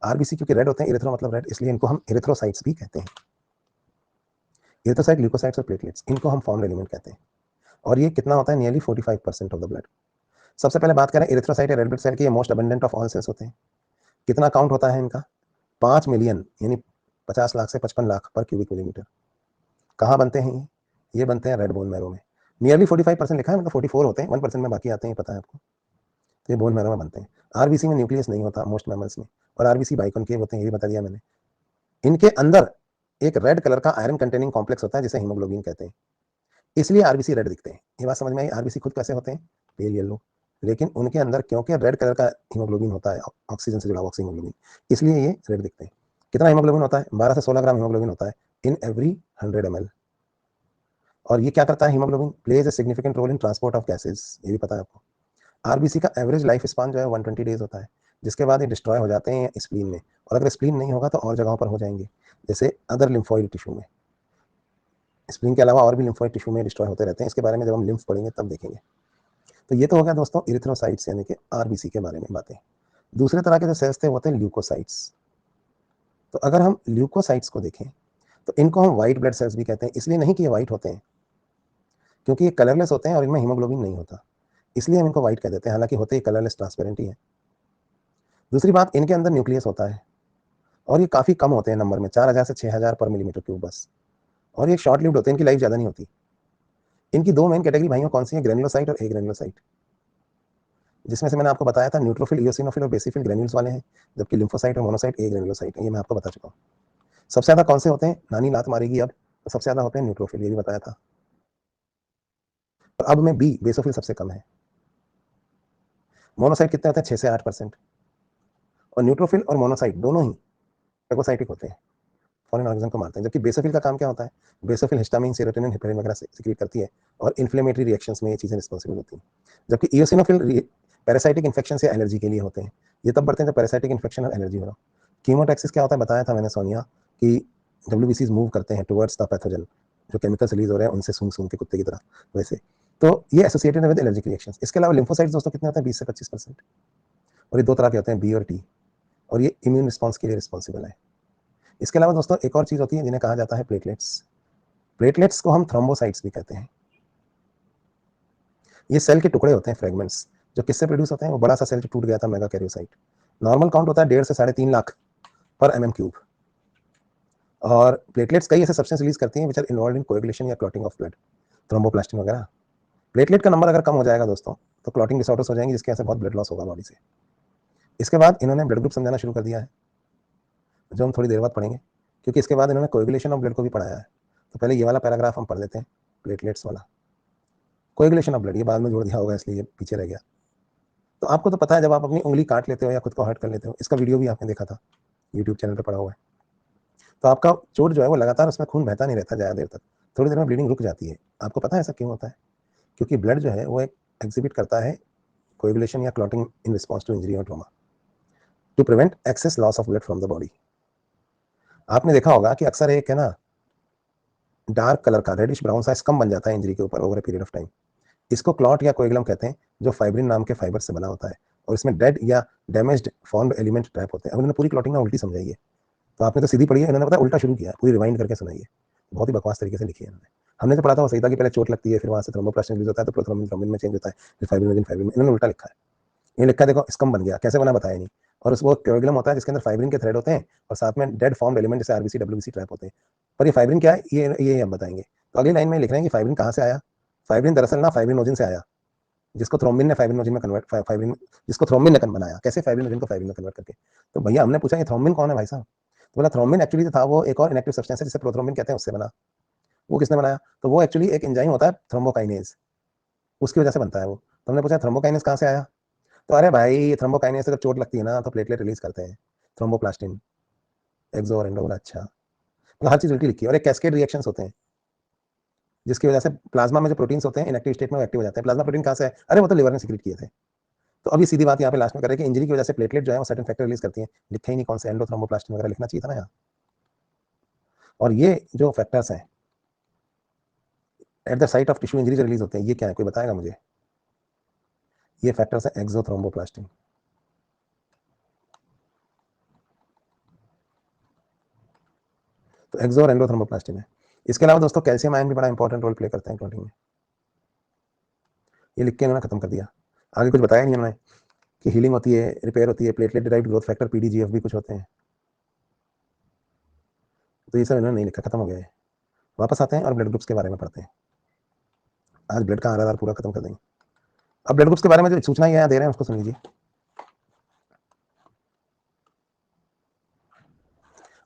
आरबीसी क्योंकि रेड होते हैं, इरेथ्रो मतलब रेड, इसलिए इनको हम इरेथ्रोसाइट्स भी कहते हैं। इरेथ्रोसाइट, ल्यूकोसाइट्स और प्लेटलेट्स, इनको हम फॉर्म्ड एलिमेंट कहते हैं। और ये कितना होता है? Nearly 45% of the blood. सबसे पहले बात करें इरेथ्रोसाइट या रेड ब्लड सेल की, ये most abundant of all cells होते हैं। कितना काउंट होता है इनका? 5 मिलियन, यानी 50 लाख से 55 लाख पर क्यूबिक मिलीमीटर। कहाँ बनते हैं ये बनते हैं रेड बोन मैरो में। नियरली 45% लिखा है, मतलब 44 होते हैं, 1% में बाकी आते हैं, पता है आपको। तो ये बोन मैरो में बनते हैं। आरबीसी में न्यूक्लियस नहीं होता मोस्ट मैमल्स में, और आरबीसी बाइकॉन्केव होते हैं, ये बता दिया मैंने। इनके अंदर एक रेड कलर का आयरन कंटेनिंग कॉम्प्लेक्स होता है, जिसे हीमोग्लोबिन कहते हैं, इसलिए आरबीसी रेड दिखते हैं। ये बात समझ में आई? आरबीसी खुद कैसे होते हैं? पेल येलो, लेकिन उनके अंदर क्योंकि रेड कलर का हीमोग्लोबिन होता है, ऑक्सीजन से जुड़ा ऑक्सीहीमोग्लोबिन, इसलिए ये रेड दिखते हैं। कितना हीमोग्लोबिन होता है? 12 से 16 ग्राम हीमोग्लोबिन होता है इन एवरी 100 ml। और ये क्या करता है? Haemoglobin plays a significant role in transport of gases, ये भी पता है आपको। आरबीसी का एवरेज लाइफ स्पान जो है 120 डेज होता है, जिसके बाद ये डिस्ट्रॉय हो जाते हैं स्प्लीन में, और अगर स्प्लीन नहीं होगा तो और जगहों पर हो जाएंगे, जैसे अदर लिम्फोइड टिश्यू में। स्प्लीन के अलावा और भी लिम्फोइड टिश्यू में डिस्ट्रॉय होते रहते हैं, इसके बारे में जब हम लिम्फ पढ़ेंगे तब देखेंगे। तो ये तो हो गया दोस्तों इरिथ्रोसाइट्स यानी कि आरबीसी के बारे में बातें। दूसरे तरह के जो सेल्स थे वो थे ल्यूकोसाइट्स। तो अगर हम ल्यूकोसाइट्स को देखें, तो इनको हम व्हाइट ब्लड सेल्स भी कहते हैं, इसलिए नहीं कि ये व्हाइट होते हैं, क्योंकि ये कलरलेस होते हैं और इनमें हीमोग्लोबिन नहीं होता, इसलिए हम इनको व्हाइट कह देते हैं, हालांकि होते ही कलरलेस ट्रांसपेरेंट ही है। दूसरी बात, इनके अंदर न्यूक्लियस होता है और ये काफ़ी कम होते हैं नंबर में, 4000 से 6000 पर मिलीमीटर क्यूब बस, और ये शॉर्ट लिव्ड होते हैं, इनकी लाइफ ज़्यादा नहीं होती। इनकी दो मेन कैटेगरी भाइयों कौन सी है, ग्रेनुलोसाइट और एग्रेनुलोसाइट, जिसमें से मैंने आपको बताया था न्यूट्रोफिल, इयोसिनोफिल और बेसिफिल ग्रेन्यूल्स वाले हैं, जबकि लिम्फोसाइट और मोनोसाइट एग्रेनुलोसाइट है, ये मैं आपको बता चुका हूँ। सबसे ज़्यादा कौन से होते हैं, नानी लात मारेगी अब, तो सबसे ज़्यादा होते हैं न्यूट्रोफिल, ये भी बताया था। और अब में बी, बेसोफिल सबसे कम है। मोनोसाइट कितने होते हैं, 6 से 8%। और न्यूट्रोफिल और मोनोसाइट दोनों ही फेगोसाइटिक होते हैं, फॉरेन ऑर्गेनिज्म को मारते हैं। जबकि बेसोफिल का काम क्या होता है, बेसोफिल हिस्टामिन, सेरोटोनिन, हेपेरिन वगैरह सिक्रीट करती है और इन्फ्लेमेटरी रिएक्शंस में ये चीज़ें रिस्पॉन्सिबल होती हैं। जबकि इयोसिनोफिल पैरासाइटिक इन्फेक्शन से एलर्जी के लिए होते हैं, ये तब बढ़ते हैं जब पैरासाइटिक इन्फेक्शन और एलर्जी हो रहा हो। कीमोटैक्सिस क्या होता है बताया था मैंने सोनिया, कि WBCs मूव करते हैं टुवर्ड्स द पैथोजन, जो केमिकल्स रिलीज हो रहे हैं उनसे सूंघ सूंघ के कुत्ते की तरह वैसे, तो ये एसोसिएटेड है विद एलर्जिक रिएक्शंस। इसके अलावा लिम्फोसाइट्स दोस्तों कितने होते हैं, 20 से 25%, और ये दो तरह के होते हैं, बी और टी, और ये इम्यून रिस्पॉन्स के लिए रिस्पॉन्सिबल है। इसके अलावा दोस्तों एक और चीज़ होती है जिन्हें कहा जाता है प्लेटलेट्स। प्लेटलेट्स को हम थ्रोम्बोसाइट्स भी कहते हैं। ये सेल के टुकड़े होते हैं, फ्रेगमेंट्स, जो किससे प्रोड्यूस होते हैं, वो बड़ा सा सेल जो टूट गया था, मेगा कैरियोसाइट। नॉर्मल काउंट होता है 1.5 से 3.5 लाख पर mm3। और प्लेटलेट्स कई ऐसे सब्सटेंस रिलीज करती हैं which are involve in coagulation या क्लॉटिंग ऑफ ब्लड, थ्रोम्बोप्लास्टिन वगैरह। प्लेटलेट का नंबर अगर कम हो जाएगा दोस्तों तो क्लॉटिंग डिसऑर्डर्स हो जाएंगे, जिसकी वजह से बहुत ब्लड लॉस होगा बॉडी से। इसके बाद इन्होंने ब्लड ग्रुप समझाना शुरू कर दिया है, जो हम थोड़ी देर बाद पढ़ेंगे, क्योंकि इसके बाद इन्होंने कोएगुलेशन ऑफ ब्लड को भी पढ़ाया है। तो पहले ये वाला पैराग्राफ हम पढ़ लेते हैं, प्लेटलेट्स वाला। कोएगुलेशन ऑफ ब्लड ये बाद में जोड़ दिया होगा, इसलिए ये पीछे रह गया। तो आपको तो पता है, जब आप अपनी उंगली काट लेते हो या खुद को हर्ट कर लेते हो, इसका वीडियो भी आपने देखा था, यूट्यूब चैनल पर पड़ा हुआ है, तो आपका चोट जो है वो लगातार, उसमें खून बहता नहीं रहता ज़्यादा देर तक, थोड़ी देर में ब्लीडिंग रुक जाती है। आपको पता है ऐसा क्यों होता है? क्योंकि ब्लड जो है वो एक एग्जिबिट करता है कोएगुलेशन या clotting in response to injury और trauma, to prevent excess loss of blood from the body. आपने देखा होगा कि अक्सर एक है ना, डार्क कलर का रेडिश ब्राउन सा स्कम बन जाता है इंजरी के ऊपर over a period of time. इसको क्लॉट या कोएगुलम कहते हैं, जो फाइब्रिन नाम के फाइबर से बना होता है, और इसमें डेड या डैमेज्ड फॉर्म्ड एलिमेंट ट्रैप होते हैं। अब उन्होंने पूरी क्लॉटिंग ना उल्टी समझाई है, तो आपने तो सीधी पढ़ी है, इन्होंने पता उल्टा शुरू किया, पूरी रिवाइंड करके सुनाई है, बहुत ही बकवास तरीके से लिखी है इन्होंने। हमने तो पढ़ा था वो सही था कि पहले चोट लगती है, फिर वहां से थ्रोम्बोप्लास्टिन रिलीज होता है, तो प्रोथ्रोम्बिन थ्रोम्बिन में चेंज होता है, फिर फाइब्रिनोजन फाइब्रिन में, इन्होंने उल्टा लिखा है। ये लिखा देखो स्कम बन गया, कैसे बना बताया नहीं। और उस वो कोएगुलम होता है जिसके अंदर फाइब्रिन के थ्रेड होते हैं और साथ में डेड फॉर्म्ड एलिमेंट जैसे आरबीसी डब्ल्यूबीसी ट्रैप होते हैं। पर ये फाइब्रिन क्या है, ये हम बताएंगे। तो अगली लाइन में लिख रहे हैं कि फाइब्रिन कहाँ से आया। फाइब्रिन दरअसल ना फाइब्रिनोजिन से आया, जिसको थ्रोम्बिन ने फाइब्रिनोजिन में कन्वर्ट, फाइब्रिन जिसको थ्रोम्बिन ने बनाया, कैसे, फाइब्रिनोजिन को फाइब्रिन में कन्वर्ट करके। तो भैया हमने पूछा कि थ्रोम्बिन कौन है भाई साहब, तो बोला थ्रोम्बिन एक्चुअली था वो एक और इनएक्टिव सब्सटेंस है जिसे प्रोथ्रोम्बिन कहते हैं, उससे बना। वो किसने बनाया, तो वो एक्चुअली एक एंजाइम होता है थ्रोम्बोकाइनेज, उसकी वजह से बनता है वो। तो हमने पूछा थ्रोम्बोकाइनेज कहाँ से आया, तो अरे भाई थ्रोम्बोकाइनेज से जब चोट लगती है ना तो प्लेटलेट रिलीज करते हैं, थ्रोम्बोप्लास्टिन, एक्सो और एंडो। अच्छा, मतलब हर चीज उल्टी लिखी है। और एक कैस्केड रिएक्शंस होते हैं जिसकी वजह से प्लाज्मा में जो प्रोटीन्स होते हैं इनएक्टिव स्टेट में एक्टिव हो जाते हैं। प्लाज्मा प्रोटीन कहाँ से है, अरे वो तो लिवर ने सीक्रेट किए थे। तो अभी सीधी बात यहाँ पे लास्ट में कर रहे हैं कि इंजरी की वजह से प्लेटलेट जो है वो सर्टेन फैक्टर रिलीज करती है, लिखा ही नहीं कौन से, एंडोथ्रोम्बोप्लास्टिन वगैरह लिखना चाहिए था ना यहाँ। और ये जो फैक्टर्स हैं at the site of tissue injury जो रिलीज होते हैं, ये क्या है, कोई बताएगा मुझे? ये फैक्टर्स है एक्सोथ्रोम्बोप्लास्टिन। तो एक्सो और एंडोथ्रोम्बोप्लास्टिन है। इसके अलावा दोस्तों कैल्शियम आयन भी बड़ा इंपॉर्टेंट रोल प्ले करते हैं क्लॉटिंग में। ये लिख के इन्होंने खत्म कर दिया, आगे कुछ बताया नहीं उन्होंने कि हीलिंग होती है, रिपेयर होती है, प्लेटलेट डिराइव्ड ग्रोथ फैक्टर पीडीजीएफ भी कुछ होते हैं। तो ये सब इन्होंने नहीं लिखा, खत्म हो गया है। वापस आते हैं और ब्लड ग्रुप्स के बारे में पढ़ते हैं। आज ब्लड का आर पूरा खत्म कर देंगे। अब ब्लड ग्रुप्स के बारे में जो सूचना यहाँ दे रहे हैं उसको सुन लीजिए।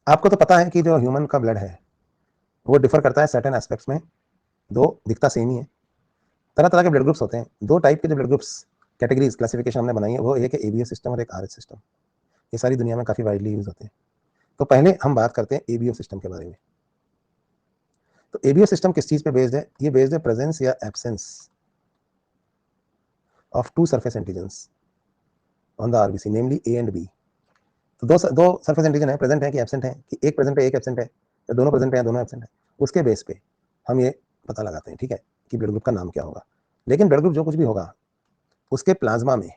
आपको तो पता है कि जो ह्यूमन का ब्लड है वो डिफर करता है सर्टेन एस्पेक्ट्स में, दो दिखता सेम ही है। तरह तरह के ब्लड ग्रुप्स होते हैं, दो टाइप के जो ब्लड ग्रुप्स कैटेगरीज क्लासिफिकेशन हमने बनाई है, वो एक है एबीओ सिस्टम और एक आरएच सिस्टम। ये सारी दुनिया में काफी वाइडली यूज होते हैं। तो पहले हम बात करते हैं एबीओ सिस्टम के बारे में। तो एबीओ सिस्टम किस चीज पे बेस्ड है, ये बेस्ड है प्रेजेंस या absence of two surface antigens on the RBC, namely A and B. तो दो सरफेस एंटीजन है, प्रेजेंट है कि एब्सेंट है, कि एक प्रेजेंट है एक एब्सेंट है, या दोनों प्रेजेंट है या दोनों एब्सेंट है, उसके बेस पे हम ये पता लगाते हैं, ठीक है, कि ब्लड ग्रुप का नाम क्या होगा। लेकिन ब्लड ग्रुप जो कुछ भी होगा उसके प्लाज्मा में,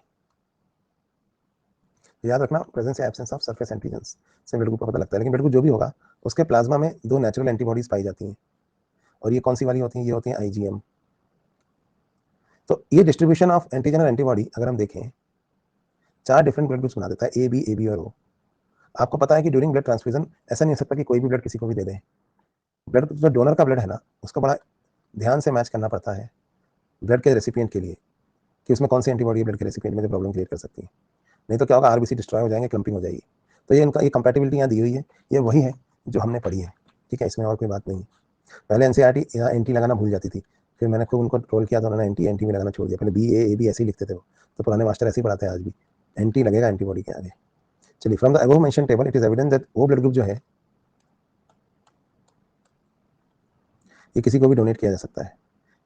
याद रखना, प्रेजेंस या एब्सेंस ऑफ सरफेस एंटीजन्स से ब्लड ग्रुप का पता लगता है। लेकिन ब्लड ग्रुप जो भी होगा उसके प्लाज्मा में 2 नेचुरल एंटीबॉडीज पाई जाती हैं, और ये कौन सी वाली होती हैं? ये होती हैं IgM। तो ये डिस्ट्रीब्यूशन ऑफ एंटीजन और एंटीबॉडी अगर हम देखें, 4 डिफरेंट ब्लड ग्रुप्स बना देता है, ए बी और ओ। आपको पता है कि ड्यूरिंग ब्लड ट्रांसफ्यूजन ऐसा नहीं हो सकता कि कोई भी ब्लड किसी को भी दे दे। ब्लड जो डोनर का ब्लड है ना, उसको बड़ा ध्यान से मैच करना पड़ता है ब्लड के रेसिपिएंट के लिए, कि उसमें कौन सी एंटीबॉडी ब्लड के रेसिपिएंट में जो प्रॉब्लम क्रिएट कर सकती है। नहीं तो क्या होगा, RBC डिस्ट्रॉय हो जाएंगे, क्लम्पिंग हो जाएगी। तो ये इनका ये कंपैटिबिलिटी यहाँ दी हुई है, ये वही है जो हमने पढ़ी है, ठीक है, इसमें और कोई बात नहीं है। पहले NCERT यहाँ एंटी लगाना भूल जाती थी, फिर मैंने खूब उनको ट्रोल किया तो उन्होंने एंटी एंटी में लगाना छोड़ दिया। पहले BA AB ऐसे ही लिखते थे वो, तो पुराने मास्टर ऐसे ही पढ़ाते हैं आज भी, एंटी लगेगा एंटीबॉडी के आगे। चलिए, from the above mention table it is evident that वो ब्लड ग्रुप जो है ये किसी को भी डोनेट किया जा सकता है,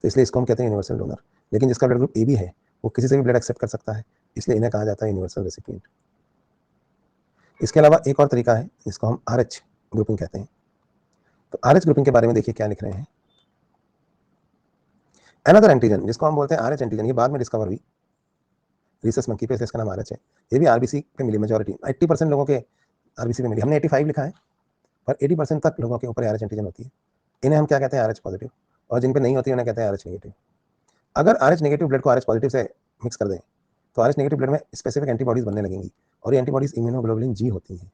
तो इसलिए इसको हम कहते हैं यूनिवर्सल डोनर। लेकिन जिसका ब्लड ग्रुप AB है वो किसी से भी ब्लड एक्सेप्ट कर सकता है, इसलिए इन्हें कहा जाता है यूनिवर्सल रेसिपिएंट। इसके अलावा एक और तरीका है जिसको हम RH ग्रुपिंग कहते हैं। तो RH ग्रुपिंग के बारे में देखिए क्या लिख रहे हैं। अनदर एंटीजन जिसको हम बोलते हैं RH एंटीजन, ये बाद में डिस्कवर हुई रिसस मंकी पे, इसका नाम RH है। ये भी RBC पे मिली, मेजॉरिटी 80% लोगों के RBC पे मिली। हमने 85 लिखा है, पर 80% तक लोगों के ऊपर RH एंटीजन होती है। इन्हें हम क्या कहते हैं? RH positive. और जिन पे नहीं होती उन्हें कहते हैं RH नेगेटिव। अगर RH नेगेटिव ब्लड को RH पॉजिटिव से मिक्स कर दें तो RH नेगेटिव ब्लड में स्पेसिफिक एंटीबॉडीज बनने लगेंगी, और ये एंटीबॉडीज इम्यूनोग्लोबुलिन G होती हैं।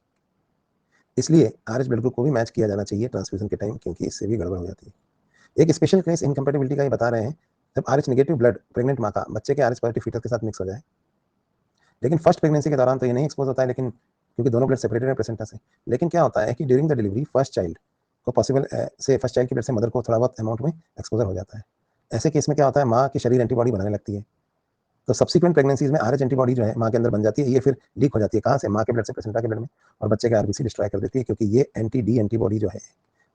इसलिए RH ब्लड ग्रुप को भी मैच किया जाना चाहिए ट्रांसफ्यूजन के टाइम, क्योंकि इससे भी गड़बड़ हो जाती है। एक स्पेशल केस इनकम्पेटिबिलिटी का ये बता रहे हैं, जब RH नेगेटिव ब्लड प्रेग्नेंट माँ का बच्चे के RH पॉजिटिव फीटस के साथ मिक्स हो जाए। लेकिन फर्स्ट प्रेगनेंसी के दौरान तो ये नहीं एक्सपोज होता है, लेकिन क्योंकि दोनों ब्लड सेपरेटेड है प्लेसेंटा से। लेकिन क्या होता है कि during the delivery first child को पॉसिबल से फर्स्ट चाइल्ड की ब्लड से मदर को थोड़ा बहुत अमाउंट में एक्सपोजर हो जाता है। ऐसे केस में क्या होता है, माँ की शरीर एंटीबॉडी बनाने लगती है, तो सब्सिक्वेंट प्रेगनेंसीज में RH एंटीबॉडी जो है माँ के अंदर बन जाती है। ये फिर लीक हो जाती है, कहाँ से? माँ के ब्लड से प्लेसेंटा के ब्लड में, और बच्चे के RBC डिस्ट्रॉय कर देती है, क्योंकि ये एंटी-D एंटीबॉडी जो है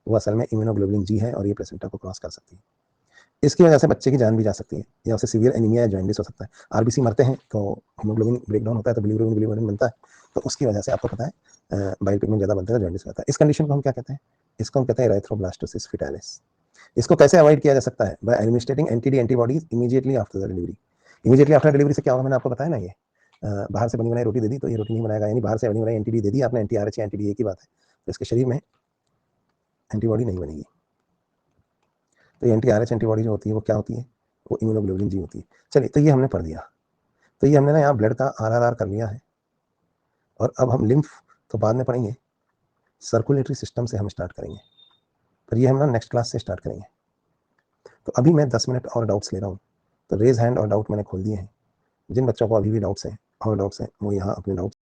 वो असल में इम्यूनोग्लोबुलिन G है, और ये प्लेसेंटा को क्रॉस कर सकती है। इसकी वजह से बच्चे की जान भी जा सकती है, या उसे सीवियर एनीमिया या जॉन्डिस हो सकता है। RBC मरते हैं तो हीमोग्लोबिन ब्रेकडाउन होता है, तो बिलिरुबिन बनता है, तो उसकी वजह से आपको पता है बाइल पिगमेंट ज़्यादा बनता है, जॉन्डिस होता है। इस कंडीशन को हम क्या कहते हैं? इसको हम कहते हैं एराथ्रोब्लास्टोसिस फेटालिस। इसको कैसे अवॉइड किया जा सकता है? By administering anti-D antibodies immediately after the delivery. Immediately after delivery से क्या होगा, मैंने आपको बताया ना, ये बाहर से बनी बनाई रोटी दे दी तो ये रोटी नहीं बनाएगा, यानी बाहर से बनी बनाई एंटी-D दे दी आपने, एंटी-RH या एंटी-D एक ही बात है, तो इसके शरीर में एंटीबॉडी नहीं बनेगी। तो ये एंटी-RH एंटीबॉडी जो होती है वो क्या होती है? वो इम्यूनोग्लोबुलिन G होती है। चलिए, तो ये हमने पढ़ दिया। तो ये हमने ना यहाँ ब्लड का RRR कर लिया है, और अब हम लिम्फ तो बाद में पढ़ेंगे, सर्कुलेटरी सिस्टम से हम स्टार्ट करेंगे, पर ये हम ना नेक्स्ट क्लास से स्टार्ट करेंगे। तो अभी मैं 10 मिनट और डाउट्स ले रहा हूँ, तो रेज हैंड और डाउट मैंने खोल दिए हैं। जिन बच्चों को अभी भी डाउट्स हैं और डाउट्स हैं वो यहाँ अपने डाउट्स